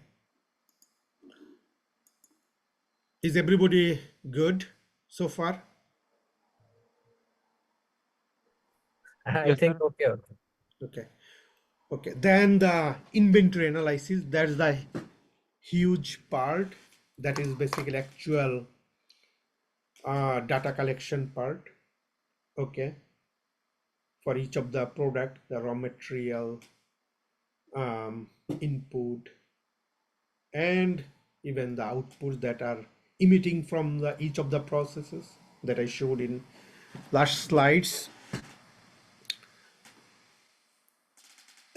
is everybody good so far? I Yes, think sir. okay. Okay, okay, then the inventory analysis, that's the huge part. That is basically actual data collection part. Okay, for each of the product, the raw material, input, and even the outputs that are emitting from each of the processes that I showed in last slides.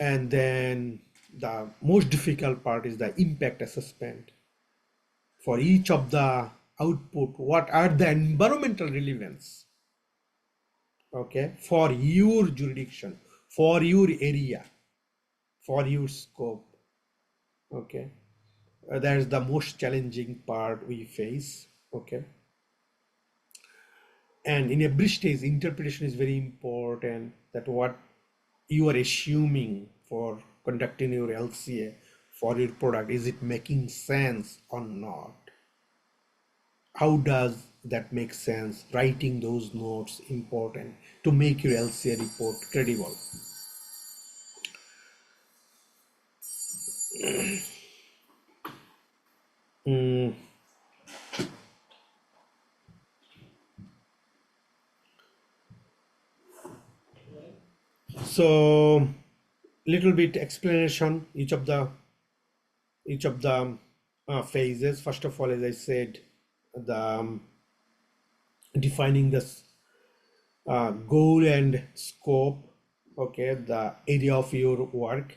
And then the most difficult part is the impact assessment. For each of the output, what are the environmental relevance, okay, for your jurisdiction, for your area, for your scope. Okay, that is the most challenging part we face. Okay, and in every stage interpretation is very important, that what you are assuming for conducting your LCA for your product, is it making sense or not? How does that make sense? Writing those notes important to make your LCA report credible. So little bit explanation each of the phases. First of all, as I said, the defining this goal and scope. Okay, the area of your work.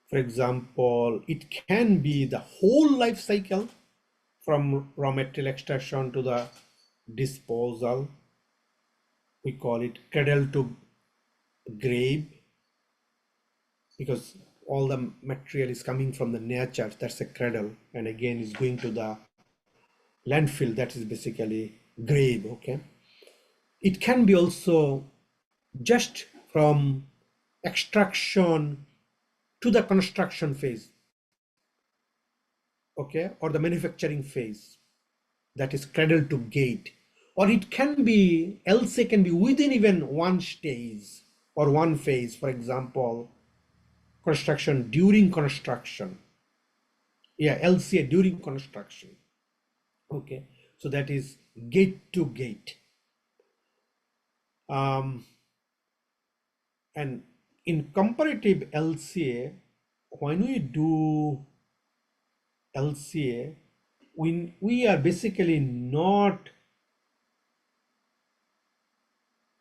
For example, it can be the whole life cycle from raw material extraction to the disposal. We call it cradle to grave, because all the material is coming from the nature, that's a cradle, and again is going to the landfill, that is basically grave. Okay, it can be also just from extraction to the construction phase, okay, or the manufacturing phase, that is cradle to gate. Or it can be, LCA can be within even one stage or one phase. For example, construction, during construction, yeah, LCA during construction. Okay, so that is gate to gate. And in comparative LCA, when we do LCA, we are basically not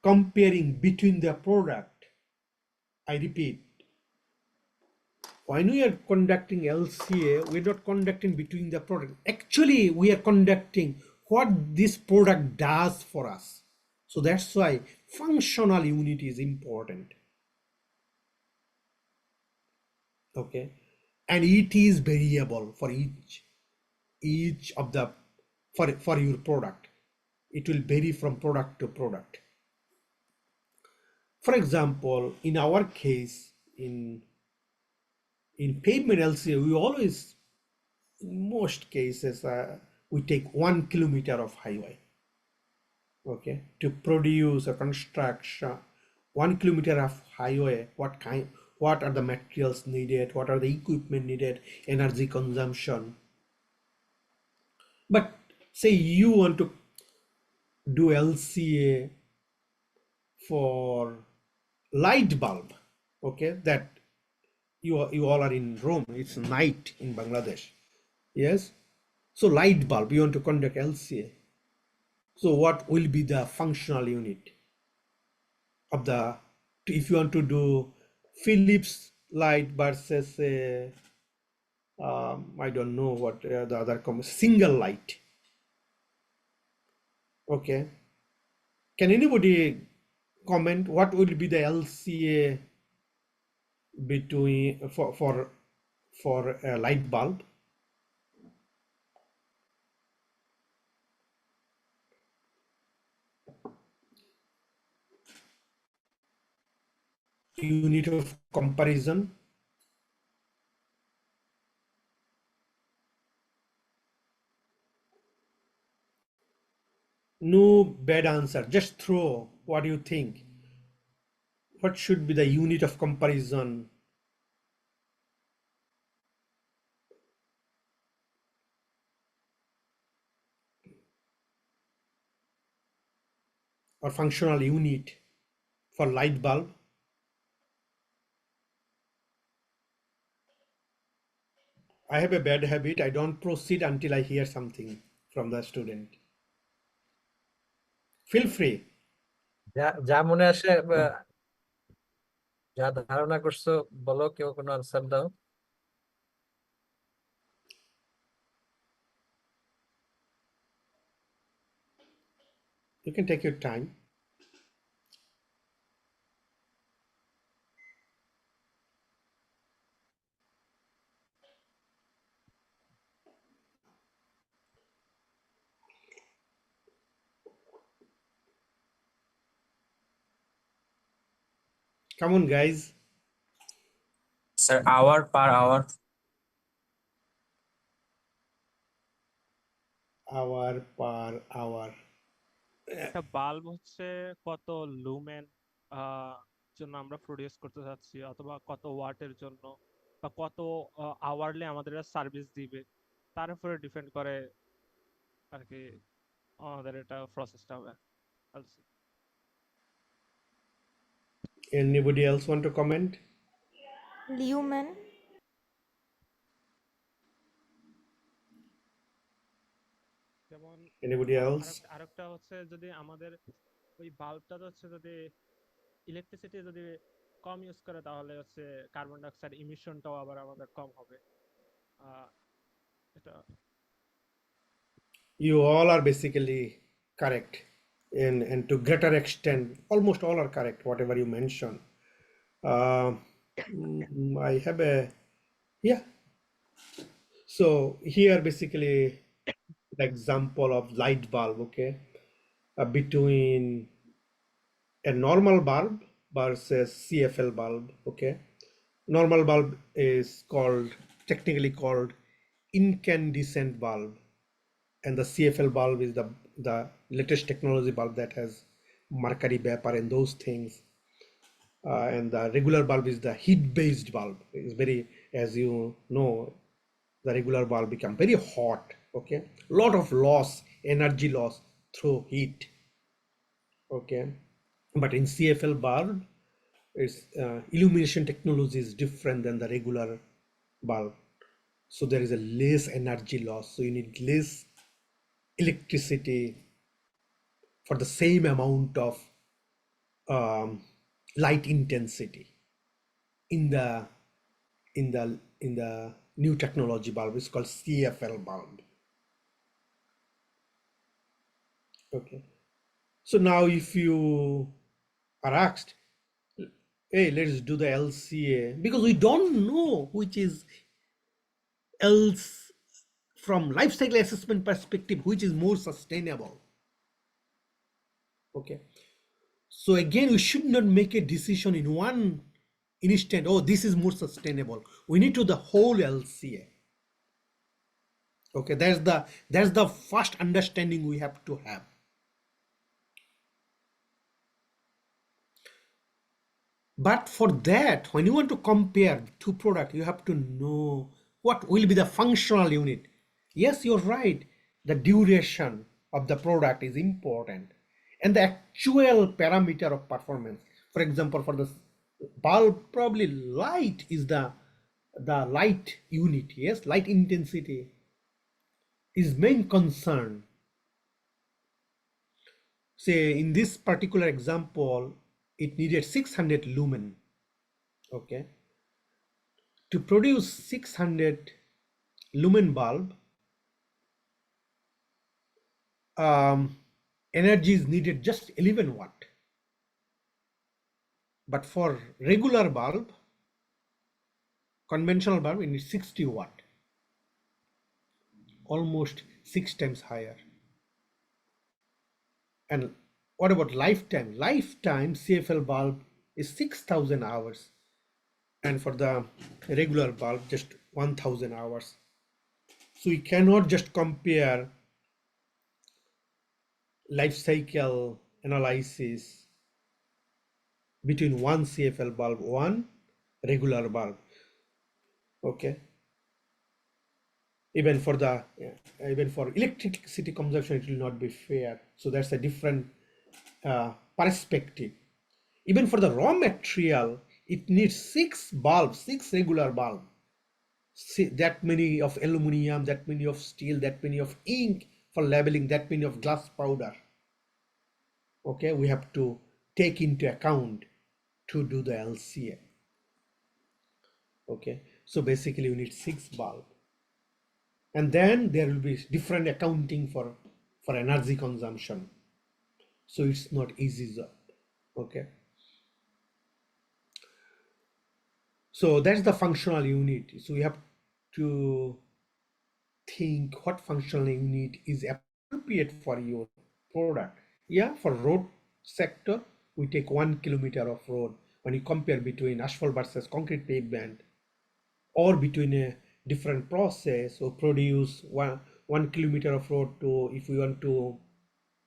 comparing between the product. I repeat, when we are conducting LCA, we're not conducting between the product. Actually, we are conducting what this product does for us. So that's why functional unit is important. Okay, and it is variable for each of the for your product. It will vary from product to product. For example, in our case, in pavement LCA, we always, in most cases, we take 1 kilometer of highway. Okay, to produce a construction, 1 kilometer of highway, what are the materials needed, what are the equipment needed, energy consumption. But say you want to do LCA for light bulb, okay, that you all are in Rome, it's night in Bangladesh, yes? So light bulb, you want to conduct LCA. So what will be the functional unit of the, if you want to do Philips light versus I don't know what the other single light, okay? Can anybody comment what will be the LCA between for a light bulb? Unit of comparison. No bad answer, just throw what you think. What should be the unit of comparison? Or functional unit for light bulb? I have a bad habit, I don't proceed until I hear something from the student. Feel free. যা যা মনে আসে যা ধারণা করছো বলো, কেউ কোনো আনসার দাও। You can take your time. Come on, guys. Sir, hour per hour. Hour per hour. একটা বাল্ব হচ্ছে কত লুমেন জন্য আমরা প্রডিউস করতে চাচ্ছি, অথবা কত ওয়াটের জন্য, বা কত আওয়ারলি আমাদের সার্ভিস দিবে, তার উপরে ডিপেন্ড করে আর কি আমাদের এটা প্রসেসটা হবে। Anybody else want to comment? Lumen. যেমন Anybody else? আরেকটা হচ্ছে যদি আমাদের ওই বাল্বটা হচ্ছে যদি ইলেকট্রিসিটি যদি কম ইউজ করে তাহলে হচ্ছে কার্বন ডাই অক্সাইড ইমিশনটাও আবার আমাদের কম হবে। এটা You all are basically correct, and to greater extent, almost all are correct, whatever you mention. I have a, yeah. So here basically the example of light bulb, okay, between a normal bulb versus CFL bulb, okay. Normal bulb is technically called incandescent bulb, and the CFL bulb is the latest technology bulb that has mercury vapor and those things. And the regular bulb is the heat-based bulb. It's very, as you know, the regular bulb become very hot, okay. Lot of loss, energy loss through heat, okay. But in CFL bulb, its illumination technology is different than the regular bulb, so there is a less energy loss, so you need less electricity for the same amount of light intensity in the new technology bulb. It's called CFL bulb, okay. So now if you are asked, hey, let's do the LCA, because we don't know which is else from life cycle assessment perspective, which is more sustainable, okay. So again, we should not make a decision in one instant, oh, this is more sustainable. We need to the whole LCA, okay. That's the first understanding we have to have. But for that, when you want to compare two products, you have to know what will be the functional unit. Yes, you're right, the duration of the product is important, and the actual parameter of performance. For example, for the bulb, probably light is the light unit. Yes, light intensity is main concern. Say in this particular example, it needed 600 lumen. Okay, to produce 600 lumen bulb, energy is needed just 11 watt. But for regular bulb, conventional bulb, we need 60 watt, almost 6 times higher. And what about lifetime? Lifetime CFL bulb is 6,000 hours. And for the regular bulb, just 1,000 hours. So we cannot just compare life cycle analysis between one CFL bulb, one regular bulb. Okay. Even for electricity consumption, it will not be fair. So that's a different perspective. Even for the raw material, it needs 6 bulbs, 6 regular bulbs. See, that many of aluminum, that many of steel, that many of ink for labeling, that many of glass powder. Okay, we have to take into account to do the LCA. Okay, so basically we need 6 bulbs. And then there will be different accounting for energy consumption. So it's not easy job. Okay. So that's the functional unit. So we have to think what functional unit is appropriate for your product. Yeah, for road sector, we take 1 kilometer of road. When you compare between asphalt versus concrete pavement, or between a different process, or produce 1 kilometer of road, to if we want to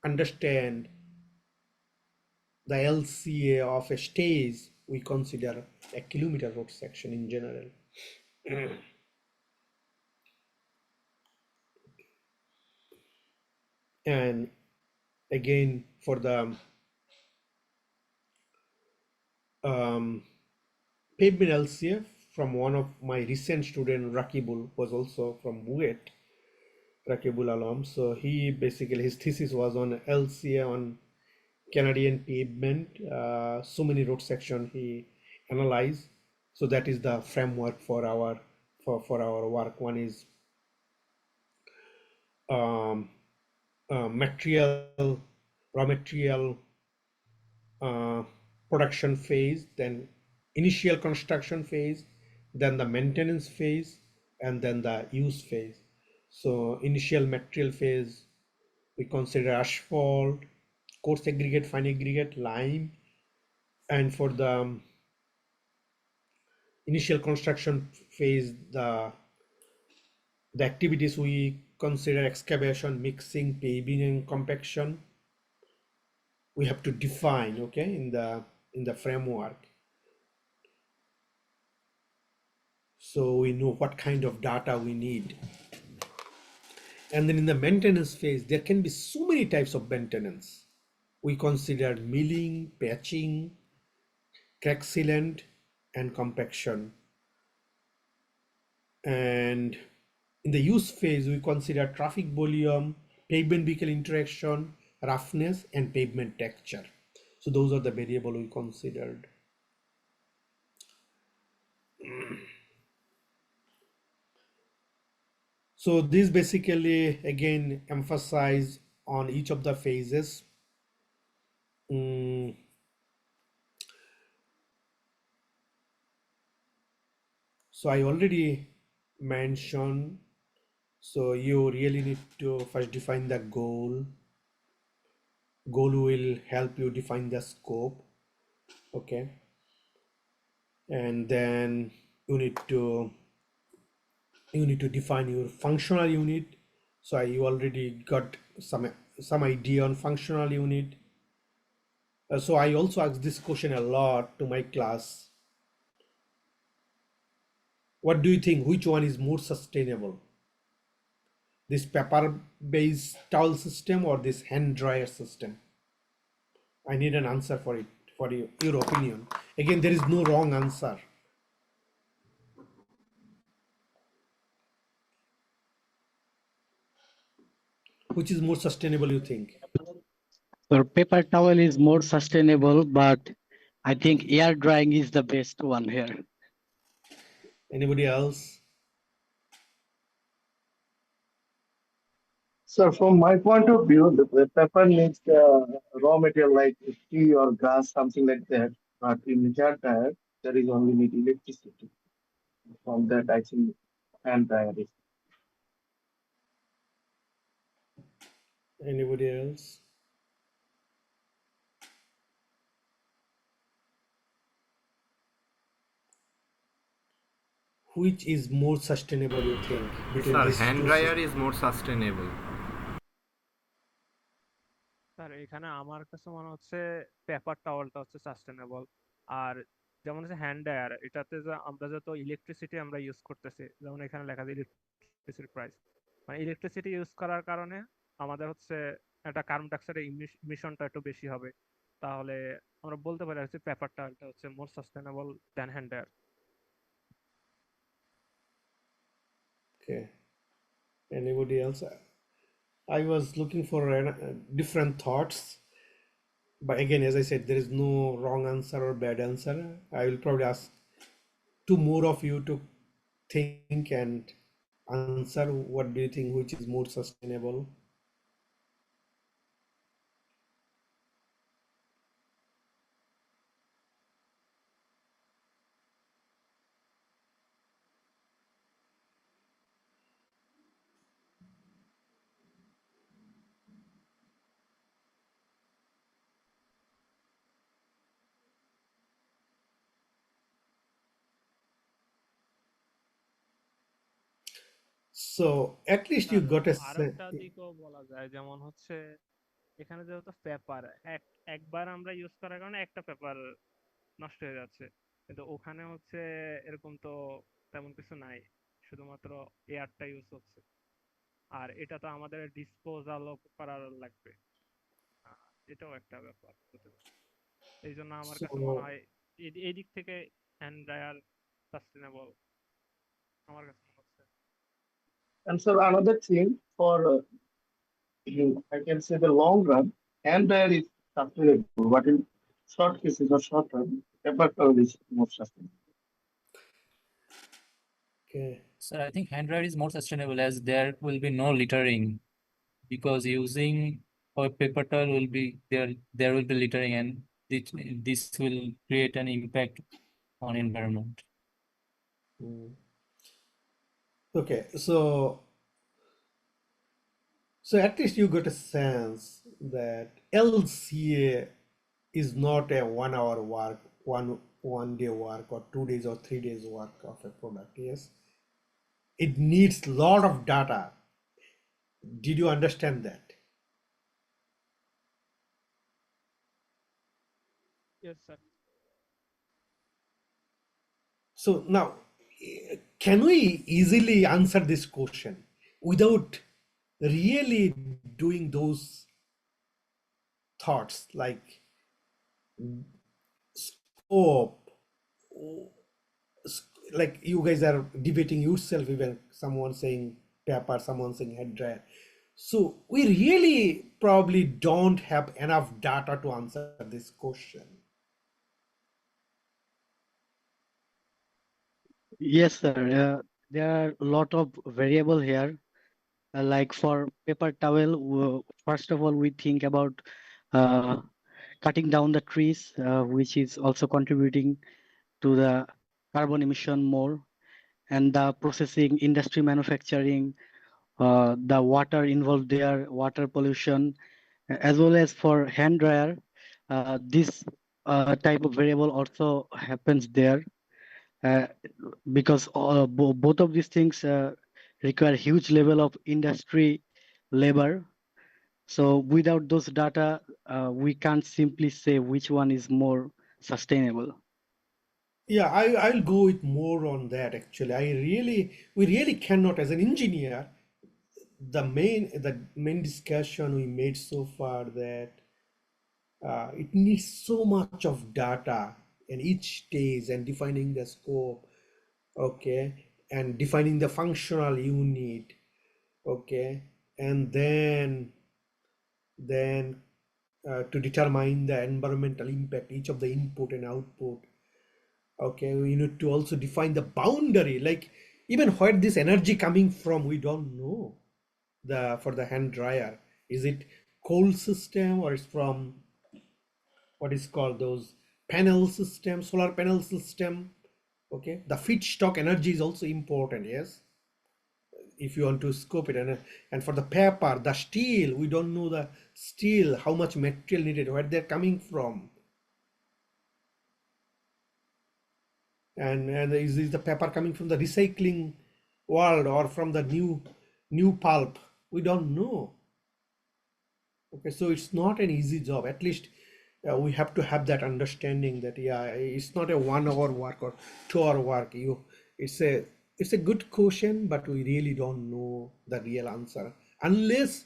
understand the LCA of a stage, we consider a kilometer road section in general. And again, for the pavement LCA, from one of my recent student, Rakibul, was also from Buet, Rakibul alum. So he basically, his thesis was on LCA on Canadian pavement. So many road section he analyzed. So that is the framework for our work. One is raw material production phase, then initial construction phase, then the maintenance phase, and then the use phase. So initial material phase, we consider asphalt, coarse aggregate, fine aggregate, lime. And for the initial construction phase, the activities we consider excavation, mixing, paving, and compaction. We have to define, okay, in the framework, so we know what kind of data we need. And then in the maintenance phase, there can be so many types of maintenance. We consider milling, patching, crack sealant, and compaction. And in the use phase, we consider traffic volume, pavement vehicle interaction, roughness, and pavement texture. So those are the variables we considered. So this basically again emphasize on each of the phases. So I already mentioned, so you really need to first define the goal. Goal will help you define the scope, okay? And then you need to define your functional unit. So you already got some idea on functional unit. So I also ask this question a lot to my class. What do you think, which one is more sustainable? This paper-based towel system or this hand dryer system? I need an answer for it. for your opinion. Again, there is no wrong answer. Which is more sustainable, you think? So paper towel is more sustainable, but I think air drying is the best one here. Anybody else? So from my point of view, the pepper needs raw material like tea or gas, something like that. But in hair dryer, there is only need electricity. From that, I think hand dryer is. Anybody else? Which is more sustainable, you think, between Sir, these hand two dryer systems? is more sustainable. Sir এখানে আমার কাছে মনে হচ্ছে paper টাওয়ালটা হচ্ছে sustainable. আর যেমন হচ্ছে hand dryer, এটাতে যে আমরা যত ইলেকট্রিসিটি আমরা ইউজ করতেছি, যেমন এখানে লেখা আছে ইলেকট্রিসিটি প্রাইস, মানে ইলেকট্রিসিটি ইউজ করার কারণে আমাদের হচ্ছে একটা কার্বন ডাইঅক্সাইডের ইমিশনটা একটু বেশি হবে। তাহলে আমরা বলতে পারি হচ্ছে পেপার টাওয়ালটা হচ্ছে মোর sustainable than hand dryer. Okay. Anybody else? I was looking for different thoughts, but again, as I said, there is no wrong answer or bad answer. I will probably ask two more of you to think and answer. What do you think? Which is more sustainable? So at least you sir got a আরেকটা দিকও বলা যায়, যেমন হচ্ছে এখানে যেহেতু paper একবার আমরা ইউজ করার কারণে একটা পেপার নষ্ট হয়ে যাচ্ছে, কিন্তু ওখানে হচ্ছে এরকম তো তেমন কিছু নাই, শুধুমাত্র এয়ারটা ইউজ হচ্ছে। আর এটা তো আমাদের ডিসপোজালও করার লাগবে, এটাও একটা ব্যাপার হতে পারে। এই জন্য আমার কাছে মনে so হয় এই দিক থেকে হ্যান্ড ড্রায়ার সাস্টেনেবল আমার কাছে মনে হচ্ছে। And so another thing for I can say the long run, hand dryer is sustainable, but in short cases or short run, paper towel is more sustainable. okay. Sir, I think hand dryer is more sustainable as there will be no littering because using a paper towel will be there will be littering and this will create an impact on environment. Mm. Okay, so at least you got a sense that LCA is not a 1 hour work, one day work or 2 days or 3 days work of a product. Yes, it needs lot of data. Did you understand that? Yes, sir. So now, can we easily answer this question without really doing those thoughts like scope, like you guys are debating yourself, even someone saying paper, someone saying head dryer. So we really probably don't have enough data to answer this question. Yes, sir. There are a lot of variable here. Like for paper towel, first of all, we think about uh, cutting down the trees, which is also contributing to the carbon emission more, and the processing, industry, manufacturing, the water involved there, water pollution, as well as for hand dryer. This type of variable also happens there. Because both of these things require huge level of industry labor. So without those data, we can't simply say which one is more sustainable. Yeah, I'll go with more on that actually. We really cannot, as an engineer, the main discussion we made so far that it needs so much of data in each stage and defining the scope, okay, and defining the functional unit, okay, and then to determine the environmental impact, each of the input and output, okay. We need to also define the boundary, like even where this energy coming from, we don't know. For the hand dryer, is it cold system or it's from what is called those panel system, solar panel system, okay. The feedstock energy is also important, yes, if you want to scope it. And for the paper, the steel, we don't know the steel, how much material needed, where they're coming from, and is the paper coming from the recycling world or from the new pulp, we don't know. Okay, so it's not an easy job. At least we have to have that understanding that yeah, it's not a 1 hour work or 2 hour work. It's a good question, but we really don't know the real answer unless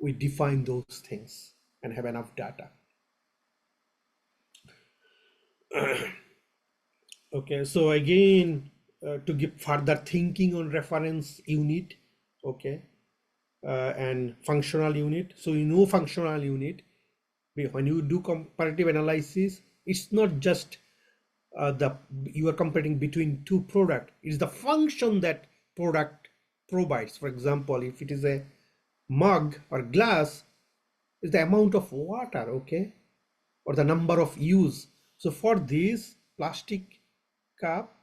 we define those things and have enough data. Okay, so again, to give further thinking on reference unit, okay, and functional unit. So you know functional unit, when you do comparative analysis, it's not just you are comparing between two products. It's the function that product provides. For example, if it is a mug or glass, is the amount of water, okay, or the number of use. So for this plastic cup,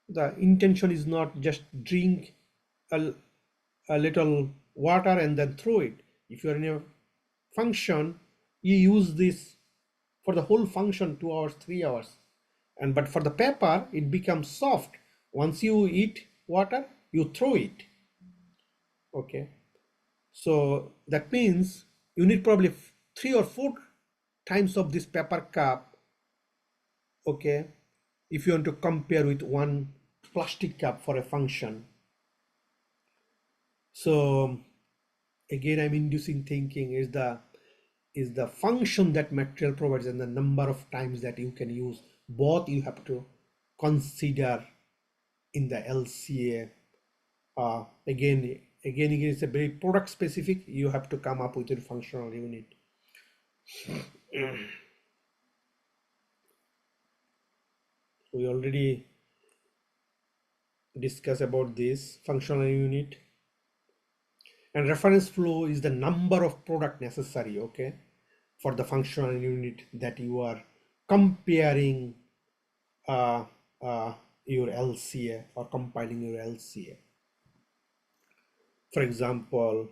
the intention is not just drink a, a little water and then throw it. If you're in a function, you use this for the whole function, 2 hours, 3 hours. But for the paper, it becomes soft. Once you eat water, you throw it. Okay. So that means you need probably 3 or 4 times of this paper cup. Okay. If you want to compare with one plastic cup for a function. So again, I'm inducing thinking is the function that material provides and the number of times that you can use. Both you have to consider in the LCA. Again, it's a very product specific. You have to come up with a functional unit. We already discussed about this functional unit. And reference flow is the number of product necessary, okay, for the functional unit that you are comparing your LCA or compiling your LCA. For example,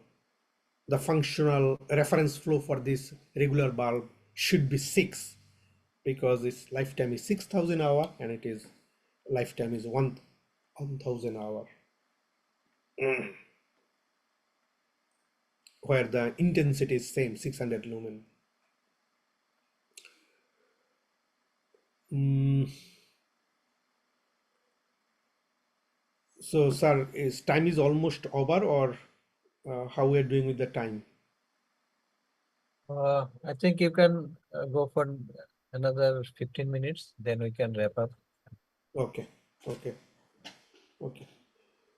the functional reference flow for this regular bulb should be 6 because its lifetime is 6,000 hours and it is lifetime is 1,000 hours. Where the intensity is same, 600 lumen. So, sir, is time is almost over, or how we are doing with the time? I think you can go for another 15 minutes, then we can wrap up. Okay.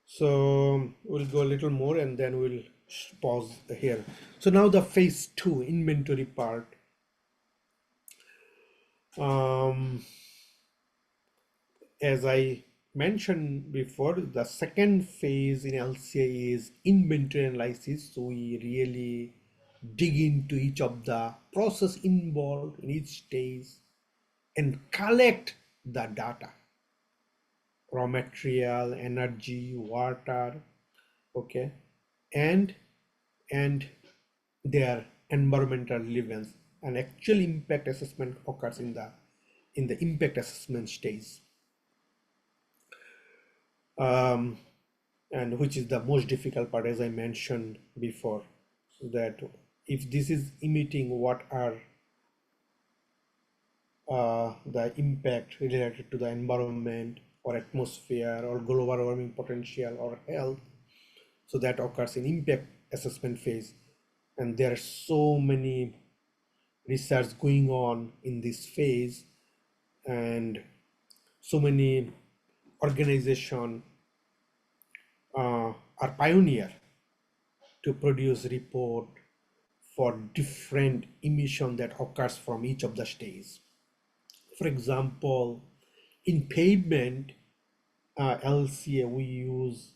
So we'll go a little more and then we'll pause here. So now the phase 2 inventory part. As I mentioned before, the second phase in LCA is inventory analysis. So we really dig into each of the process involved in each stage and collect the data, raw material, energy, water, okay, and their environmental relevance. An actual impact assessment occurs in the impact assessment stage, and which is the most difficult part, as I mentioned before, that if this is emitting, what are the impact related to the environment or atmosphere or global warming potential or health. So that occurs in impact assessment phase. And there are so many research going on in this phase, and so many organizations are pioneer to produce report for different emission that occurs from each of the stages. For example, in pavement LCA, we use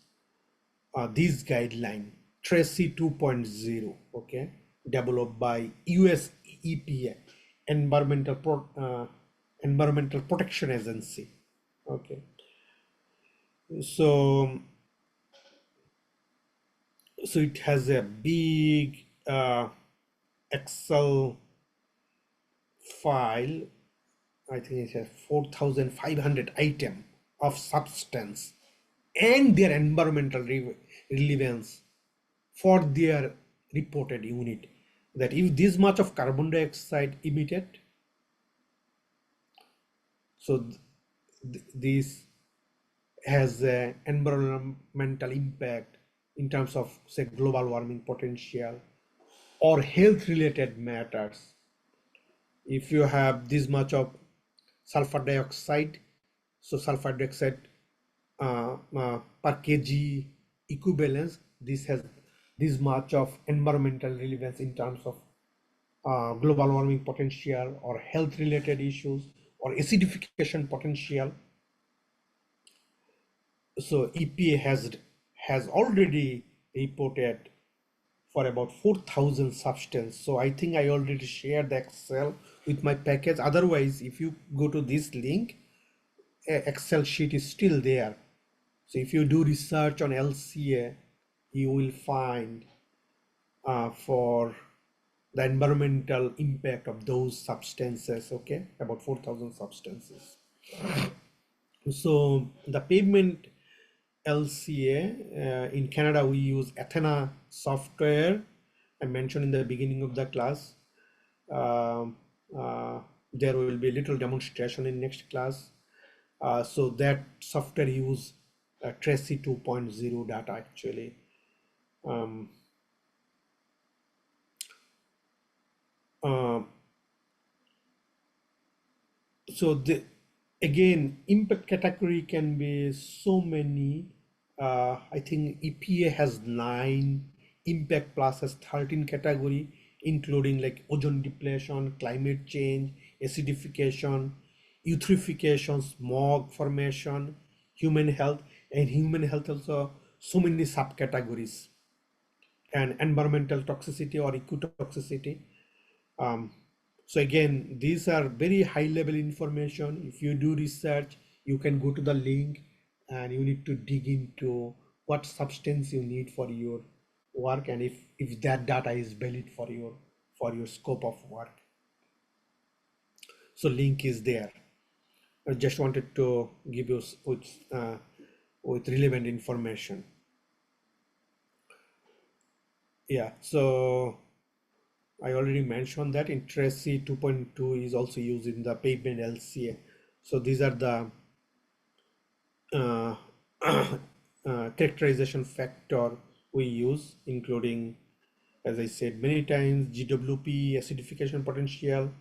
this guideline, Tracy 2.0, okay, developed by US EPA, Environmental Protection Agency, okay. So it has a big Excel file. I think it has 4,500 item of substance and their environmental relevance for their reported unit. That if this much of carbon dioxide emitted, so this has an environmental impact in terms of, say, global warming potential or health related matters. If you have this much of sulfur dioxide, so sulfur dioxide per kg equivalence, this has this much of environmental relevance in terms of global warming potential or health related issues or acidification potential. So EPA has already reported for about 4,000 substance. So I think I already shared the Excel with my package. Otherwise, if you go to this link, Excel sheet is still there. So if you do research on LCA, you will find for the environmental impact of those substances, okay, about 4,000 substances. So the pavement LCA, in Canada, we use Athena software. I mentioned in the beginning of the class. There will be a little demonstration in next class. So that software use Tracy 2.0 data actually. So again, impact category can be so many. I think EPA has 9, impact plus has 13 category, including like ozone depletion, climate change, acidification, eutrophication, smog formation, human health, and human health also so many subcategories, and environmental toxicity or ecotoxicity. So again, these are very high level information. If you do research, you can go to the link and you need to dig into what substance you need for your work, and if that data is valid for your scope of work. So link is there. I just wanted to give you with relevant information. Yeah, so I already mentioned that in Tracy 2.2 is also used in the pavement LCA. So these are the characterization factor we use, including, as I said many times, GWP, acidification potential,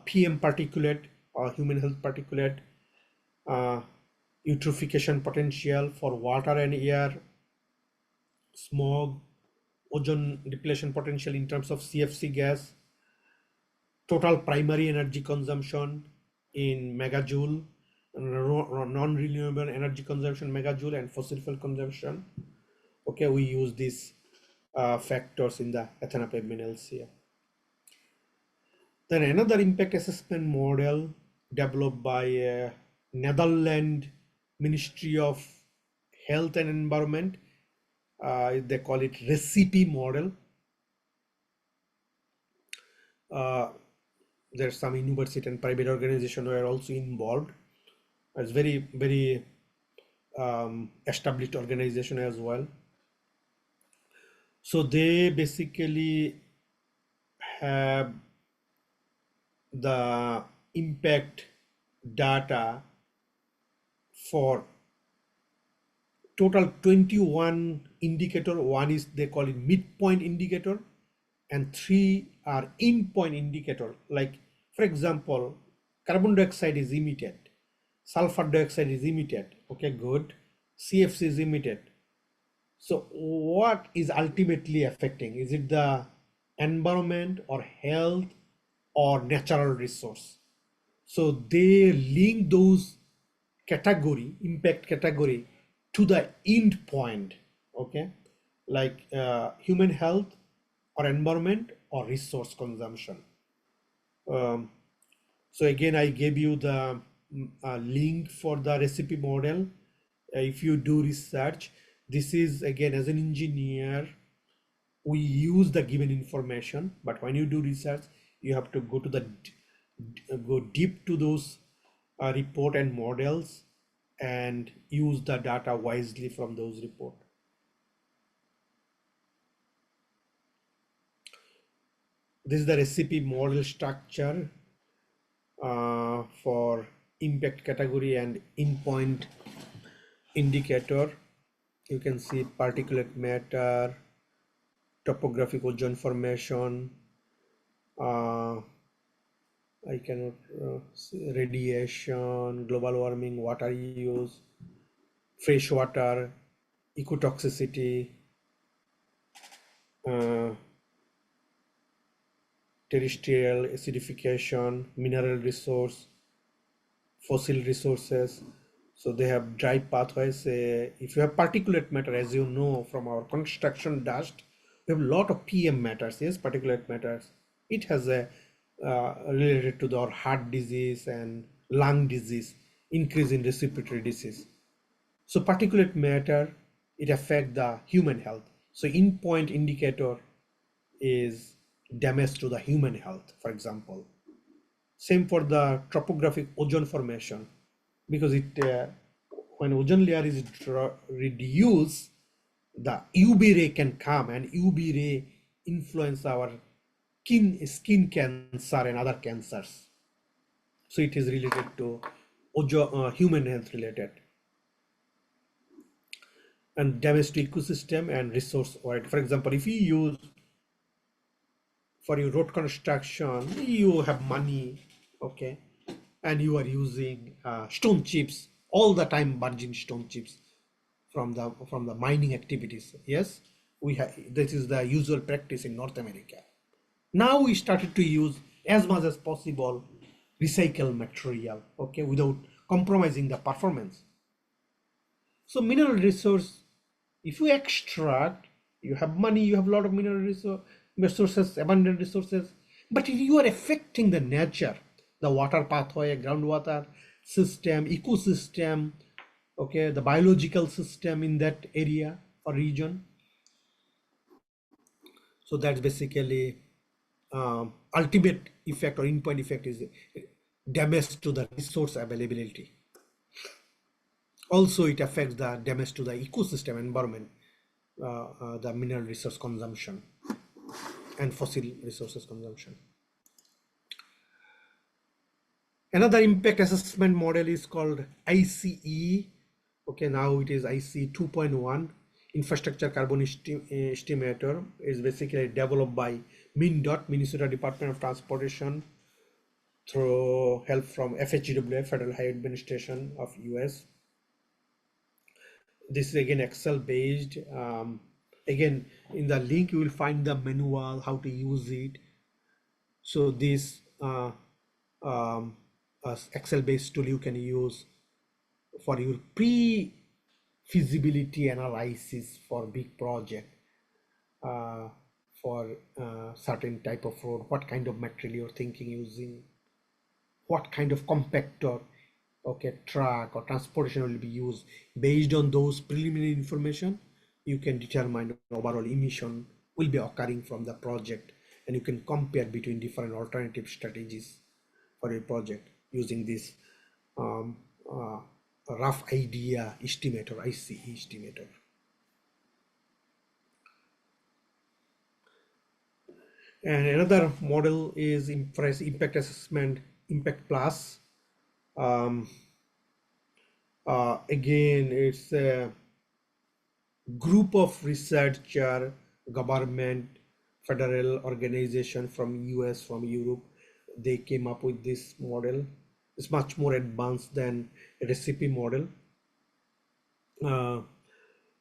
PM particulate or human health particulate, eutrophication potential for water and air, smog, ozone depletion potential in terms of CFC gas, total primary energy consumption in megajoule, non-renewable energy consumption megajoule, and fossil fuel consumption. Okay, we use these factors in the Athena pavement LCA. Then another impact assessment model developed by Netherlands Ministry of Health and Environment. They call it recipe model. There's some university and private organization who are also involved. It's very established organization as well. So they basically have the impact data for total 21 indicator. One is they call it midpoint indicator, and 3 are in-point indicator. Like, for example, carbon dioxide is emitted, sulfur dioxide is emitted. Okay, good. CFC is emitted. So what is ultimately affecting? Is it the environment or health or natural resource? So they link those category, impact category, to the end point. Okay, like human health or environment or resource consumption. So again, I gave you the link for the recipe model. If you do research, this is again, as an engineer, we use the given information, but when you do research, you have to go to the go deep to those report and models and use the data wisely from those report. This is the recipe model structure for impact category and endpoint indicator. You can see particulate matter, topographic ozone formation, I cannot see radiation, global warming, water use, fresh water, ecotoxicity, uh, terrestrial acidification, mineral resource, fossil resources. So they have dry pathways. If you have particulate matter, as you know from our construction dust, we have a lot of PM matters. Yes, particulate matters. It has a related to our heart disease and lung disease, increase in respiratory disease. So particulate matter, it affects the human health. So endpoint indicator is damage to the human health, for example. Same for the topographic ozone formation, because it when ozone layer is reduced, the UV ray can come, and UV ray influence our skin cancer and other cancers. So it is related to human health related. And damage to ecosystem and resource wide. For example, if you use for your road construction, you have money, okay, and you are using stone chips all the time, virgin stone chips from the mining activities. Yes, we have, this is the usual practice in North America. Now we started to use as much as possible recycled material, okay, without compromising the performance. So mineral resource, if you extract, you have money, you have a lot of mineral resources, abundant resources, but you are affecting the nature, the water pathway, groundwater system, ecosystem, okay, the biological system in that area or region. So that's basically ultimate effect or endpoint effect is damage to the resource availability. Also, it affects the damage to the ecosystem environment, the mineral resource consumption and fossil resources consumption. Another impact assessment model is called ICE. Okay, now it is ICE 2.1. Infrastructure carbon estimator is basically developed by MnDOT, Minnesota Department of Transportation, through help from FHWA, Federal Highway Administration of US. This is again Excel based. Again, in the link you will find the manual, how to use it. So this Excel based tool you can use for your pre-feasibility analysis for big project, for certain type of road, what kind of material you're thinking using, what kind of compactor, okay, truck or transportation will be used. Based on those preliminary information, you can determine overall emission will be occurring from the project, and you can compare between different alternative strategies for a project using this rough idea estimator, ICE estimator. And another model is impact assessment, Impact Plus. Again, it's a group of researcher, government, federal organization from US, from Europe. They came up with this model. It's much more advanced than a recipe model.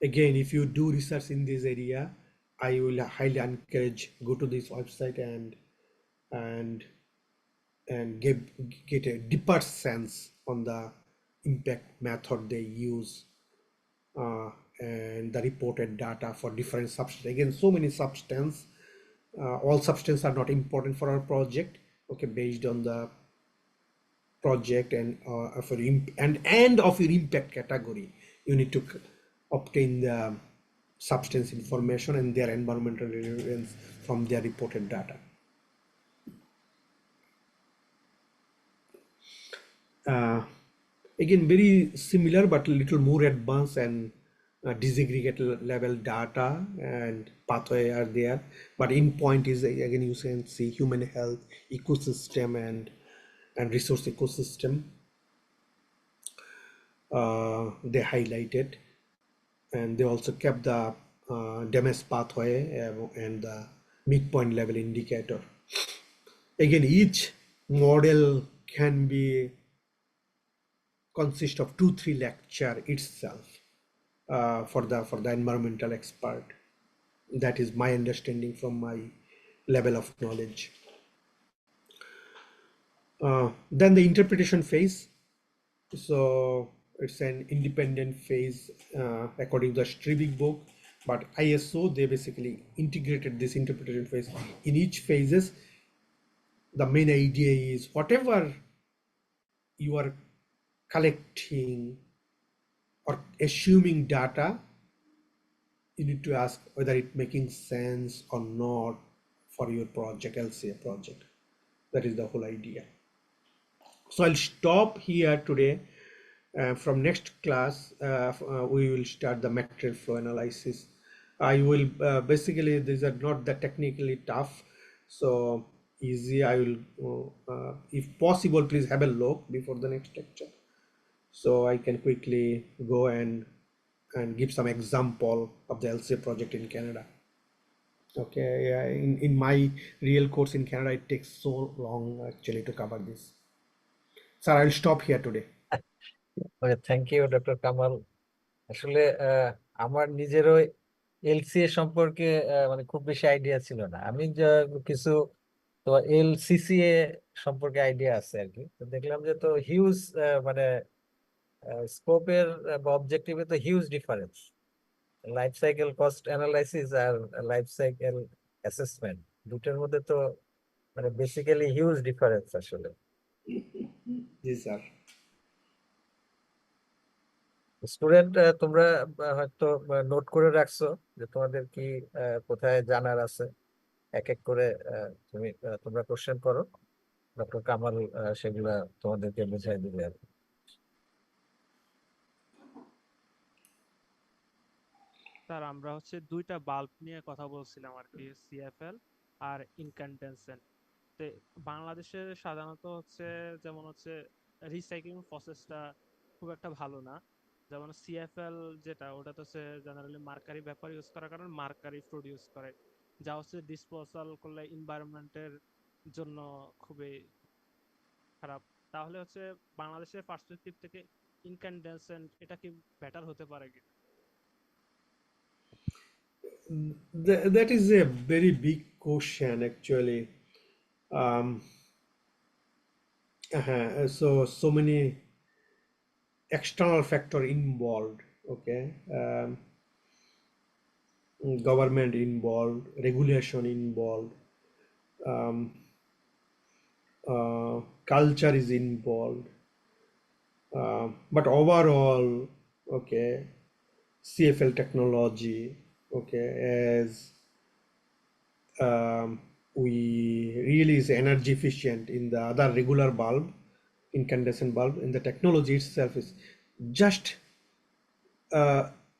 Again, if you do research in this area, I will highly encourage go to this website and get a deeper sense on the impact method they use, and the reported data for different substances. Again, so many substances. All substances are not important for our project. Okay, based on the project and of your and of your impact category, you need to obtain the substance information and their environmental relevance from their reported data. Again, very similar but a little more advanced and disaggregate level data and pathway are there. But in point is, again, you can see human health, ecosystem, and resource ecosystem. They highlighted, and they also kept the damage pathway and the midpoint level indicator. Again, each model can be consist of 2-3 lecture itself for the environmental expert. That is my understanding from my level of knowledge. Then the interpretation phase. So it's an independent phase according to the Stribig book, but ISO, they basically integrated this interpretation phase. In each phases, the main idea is whatever you are collecting or assuming data, you need to ask whether it making sense or not for your project, LCA project. That is the whole idea. So I'll stop here today. From next class, we will start the material flow analysis. I will basically, these are not that technically tough, so easy. I will, if possible, please have a look before the next lecture, so I can quickly go and give some example of the LCA project in Canada. Okay, yeah, in my real course in Canada, it takes so long actually to cover this. Sir, I'll stop here today. Okay, thank you, Dr. Kamal. আসলে আমার নিজেরও LCA সম্পর্কে মানে খুব বেশি idea ছিল না। আমি কিছু তো এলসিসিএ সম্পর্কে আইডিয়া আছে আর কি। তো দেখলাম যে তো হিউজ মানে স্কোপের বা অবজেক্টিভে তো huge difference. Life cycle cost analysis আর লাইফ সাইকেল অ্যাসেসমেন্ট দুটোর মধ্যে তো মানে বেসিক্যালি হিউজ ডিফারেন্স আসলে। জি স্যার। স্টুডেন্ট তোমরা হয়তো নোট করে রাখছো যে তোমাদের কি কোথায় জানার আছে, এক এক করে তোমরা কোশ্চেন করো, ডক্টর কামাল সেগুলা তোমাদেরকে বুঝাই দিবে আর কি। স্যার আমরা হচ্ছে দুইটা বাল্ব নিয়ে কথা বলছিলাম আর কি, সিএফএল আর ইনক্যান্ডেসেন্ট। বাংলাদেশে সাধারণত হচ্ছে যেমন হচ্ছে রিসাইক্লিং প্রসেসটা খুব একটা ভালো না। যেমন সিএফএল যেটা, ওটা তো হচ্ছে জেনারেলি মার্কারি ব্যাপার ইউজ করার কারণে মার্কারি প্রডিউস করে, যা হচ্ছে ডিসপোজাল করলে এনভায়রনমেন্টের জন্য খুবই খারাপ। তাহলে হচ্ছে বাংলাদেশের পার্সপেক্টিভ থেকে ইনক্যান্ডেসেন্ট এটা কি বেটার হতে পারে কি? That is a very big question actually. So many external factor involved. Okay, government involved, regulation involved, culture is involved, but overall, okay, CFL technology, okay, as we really is energy efficient in the other regular bulb, incandescent bulb, and the technology itself is just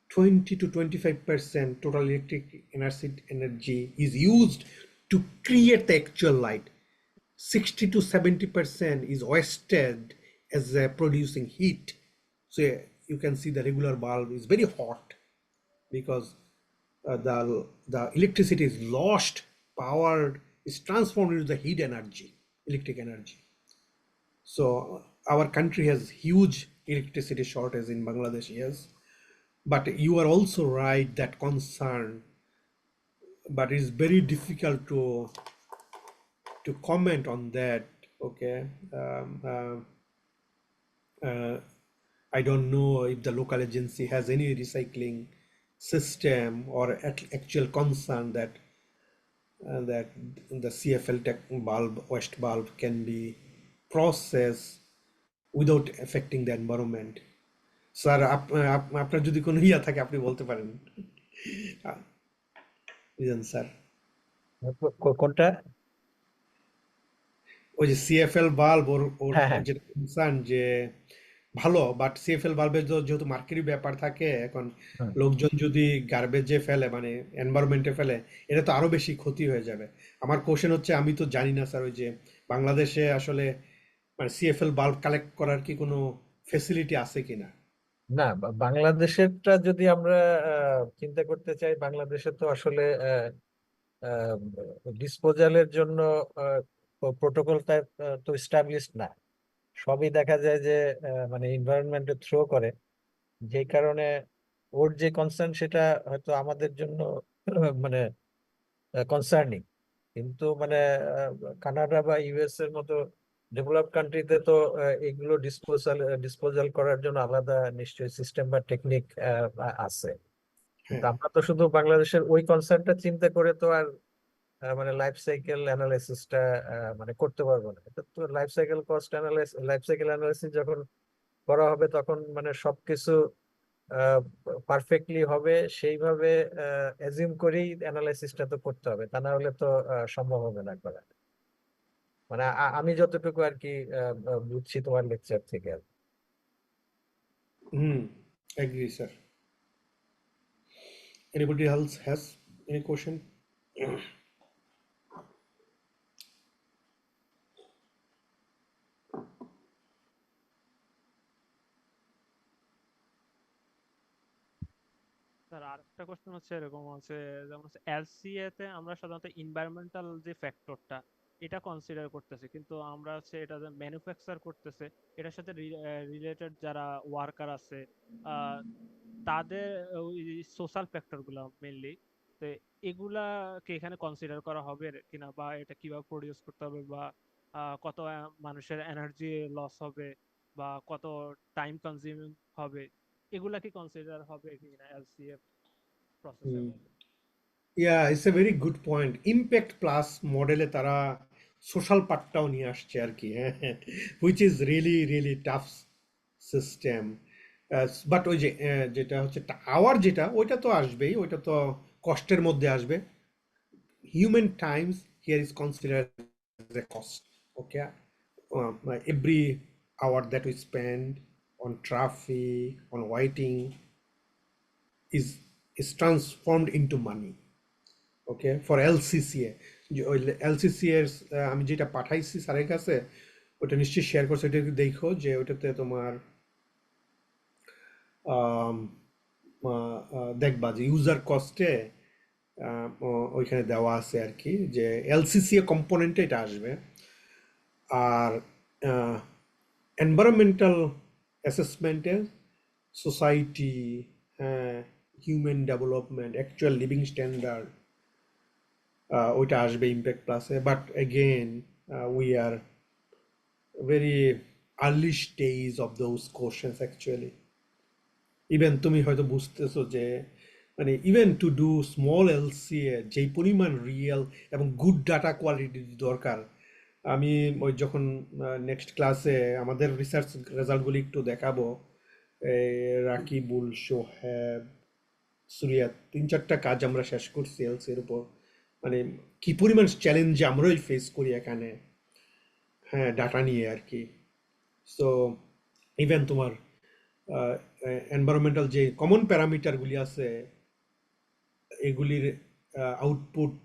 20 to 25% total electric energy is used to create the actual light. 60 to 70% is wasted as producing heat. So you can see the regular bulb is very hot because the electricity is lost power is transformed into the heat energy, electric energy. So our country has huge electricity shortage in Bangladesh, yes. But you are also right that concern, but it's very difficult to comment on that. Okay. I don't know if the local agency has any recycling system or actual concern that the CFL tech bulb, waste bulb can be processed without affecting the environment. Sir আপনার যদি কোনো ইয়া থাকে আপনি বলতে পারেন বুঝলেন sir কোনটা? ওই যে সিএফএল বাল্ব ওর ওর হ্যাঁ, হ্যাঁ। ওর যেটা কনসার্ন যে ভালো, বাট সিএফএল বাল্বের যেহেতু মার্কেটের ব্যাপার থাকে এখন হুম। লোকজন যদি গার্বেজে ফেলে মানে এনভায়রনমেন্টে ফেলে এটা তো আরো বেশি ক্ষতি হয়ে যাবে। আমার কোশ্চেন হচ্ছে আমি তো জানি না স্যার ওই যে বাংলাদেশে আসলে মানে সিএফএল বাল্ব কালেক্ট করার কি কোনো ফেসিলিটি আছে কিনা? না, বাংলাদেশেরটা যদি আমরা চিন্তা করতে চাই, বাংলাদেশে তো আসলে ডিসপোজালের জন্য প্রোটোকলটা তো এস্টাবলিশড না। সবই দেখা যায় যে মানে এনভায়রনমেন্টে থ্রো করে, যে কারণে ওর যে কনসার্ন সেটা হয়তো আমাদের জন্য মানে কনসার্নিং, কিন্তু মানে কানাডা বা ইউএস এর মতো ডেভেলপ কান্ট্রিতে তো এগুলো ডিসপোজাল করার জন্য আলাদা নিশ্চয়ই সিস্টেম বা টেকনিক আছে। কিন্তু হ্যাঁ। আমরা তো শুধু বাংলাদেশের ওই কনসার্নটা চিন্তা করে তো আর মানে লাইফ সাইকেল অ্যানালাইসিসটা মানে করতে পারবো না। এটা তো life cycle cost analysis, life cycle analysis যখন করা হবে তখন মানে সবকিছু পারফেক্টলি হবে সেইভাবে অ্যাজিউম করেই অ্যানালাইসিসটা তো করতে হবে, তা না হলে তো সম্ভব হবে না করা। মানে আমি যতটুকু আর কি বুঝছি তোমার লেকচার থেকে। Agree, sir. Anybody else has any question? Sir আরেকটা কোশ্চেন হচ্ছে এরকম আছে, যেমন হচ্ছে এলসিএ তে আমরা সাধারণত এনভায়রনমেন্টাল যে ফ্যাক্টরটা এটা কনসিডার করতেছি, কিন্তু আমরা হচ্ছে এটা যে ম্যানুফ্যাকচার করতেছে এটার সাথে রিলেটেড যারা ওয়ার্কার আছে তাদের ওই সোশ্যাল ফ্যাক্টর গুলা মেইনলি, তো এগুলা কি এখানে কনসিডার করা হবে কিনা, বা এটা কিভাবে প্রডিউস করতে হবে, বা কত মানুষের এনার্জি লস হবে, বা কত টাইম কনজিউমিং হবে, এগুলা কি কনসিডার হবে কিনা এলসিএফ প্রসেসের মধ্যে? Yeah, it's a very good point. Impact plus মডেলে তারা সোশ্যাল পার্টটাও নিয়ে আসছে আর কি, হ্যাঁ, which is really really tough system. But ওই যে যেটা হচ্ছে আওয়ার যেটা ওইটা তো আসবেই, ওইটা তো কষ্টের মধ্যে আসবে। Human times here is considered as a cost. Okay, every hour that we spend on traffic, on waiting is transformed into money. Okay, for LCCA ওই এলসিসি এর আমি যেটা পাঠাইছি স্যারের কাছে ওটা নিশ্চয়ই শেয়ার করছে, ওটা দেখো যে ওটাতে তোমার দেখবা যে ইউজার কস্টে ওইখানে দেওয়া আছে আর কি, যে এলসিসিএ কম্পোনেন্টে এটা আসবে। আর এনভায়রনমেন্টাল অ্যাসেসমেন্টে society, human development, actual living standard, ওইটা আসবে ইম্প্যাক্ট প্লাসে। But again we are very early stage of those questions actually. Even তুমি হয়তো বুঝতেছো যে মানে even to do small LCA যেই পরিমাণ রিয়েল এবং গুড ডাটা কোয়ালিটি দরকার, আমি ওই যখন নেক্সট ক্লাসে আমাদের রিসার্চ রেজাল্টগুলি একটু দেখাবো, রাকিবুল, সোহেব, সুরিয়া 3-4টা কাজ আমরা শেষ করছি এলসি এর উপর, মানে কি পরিমাণ চ্যালেঞ্জ আমরাই ফেস করি এখানে, হ্যাঁ, ডাটা নিয়ে আর কি। সো ইভেন তোমার এনভায়রনমেন্টাল যে কমন প্যারামিটারগুলি আছে এগুলির আউটপুট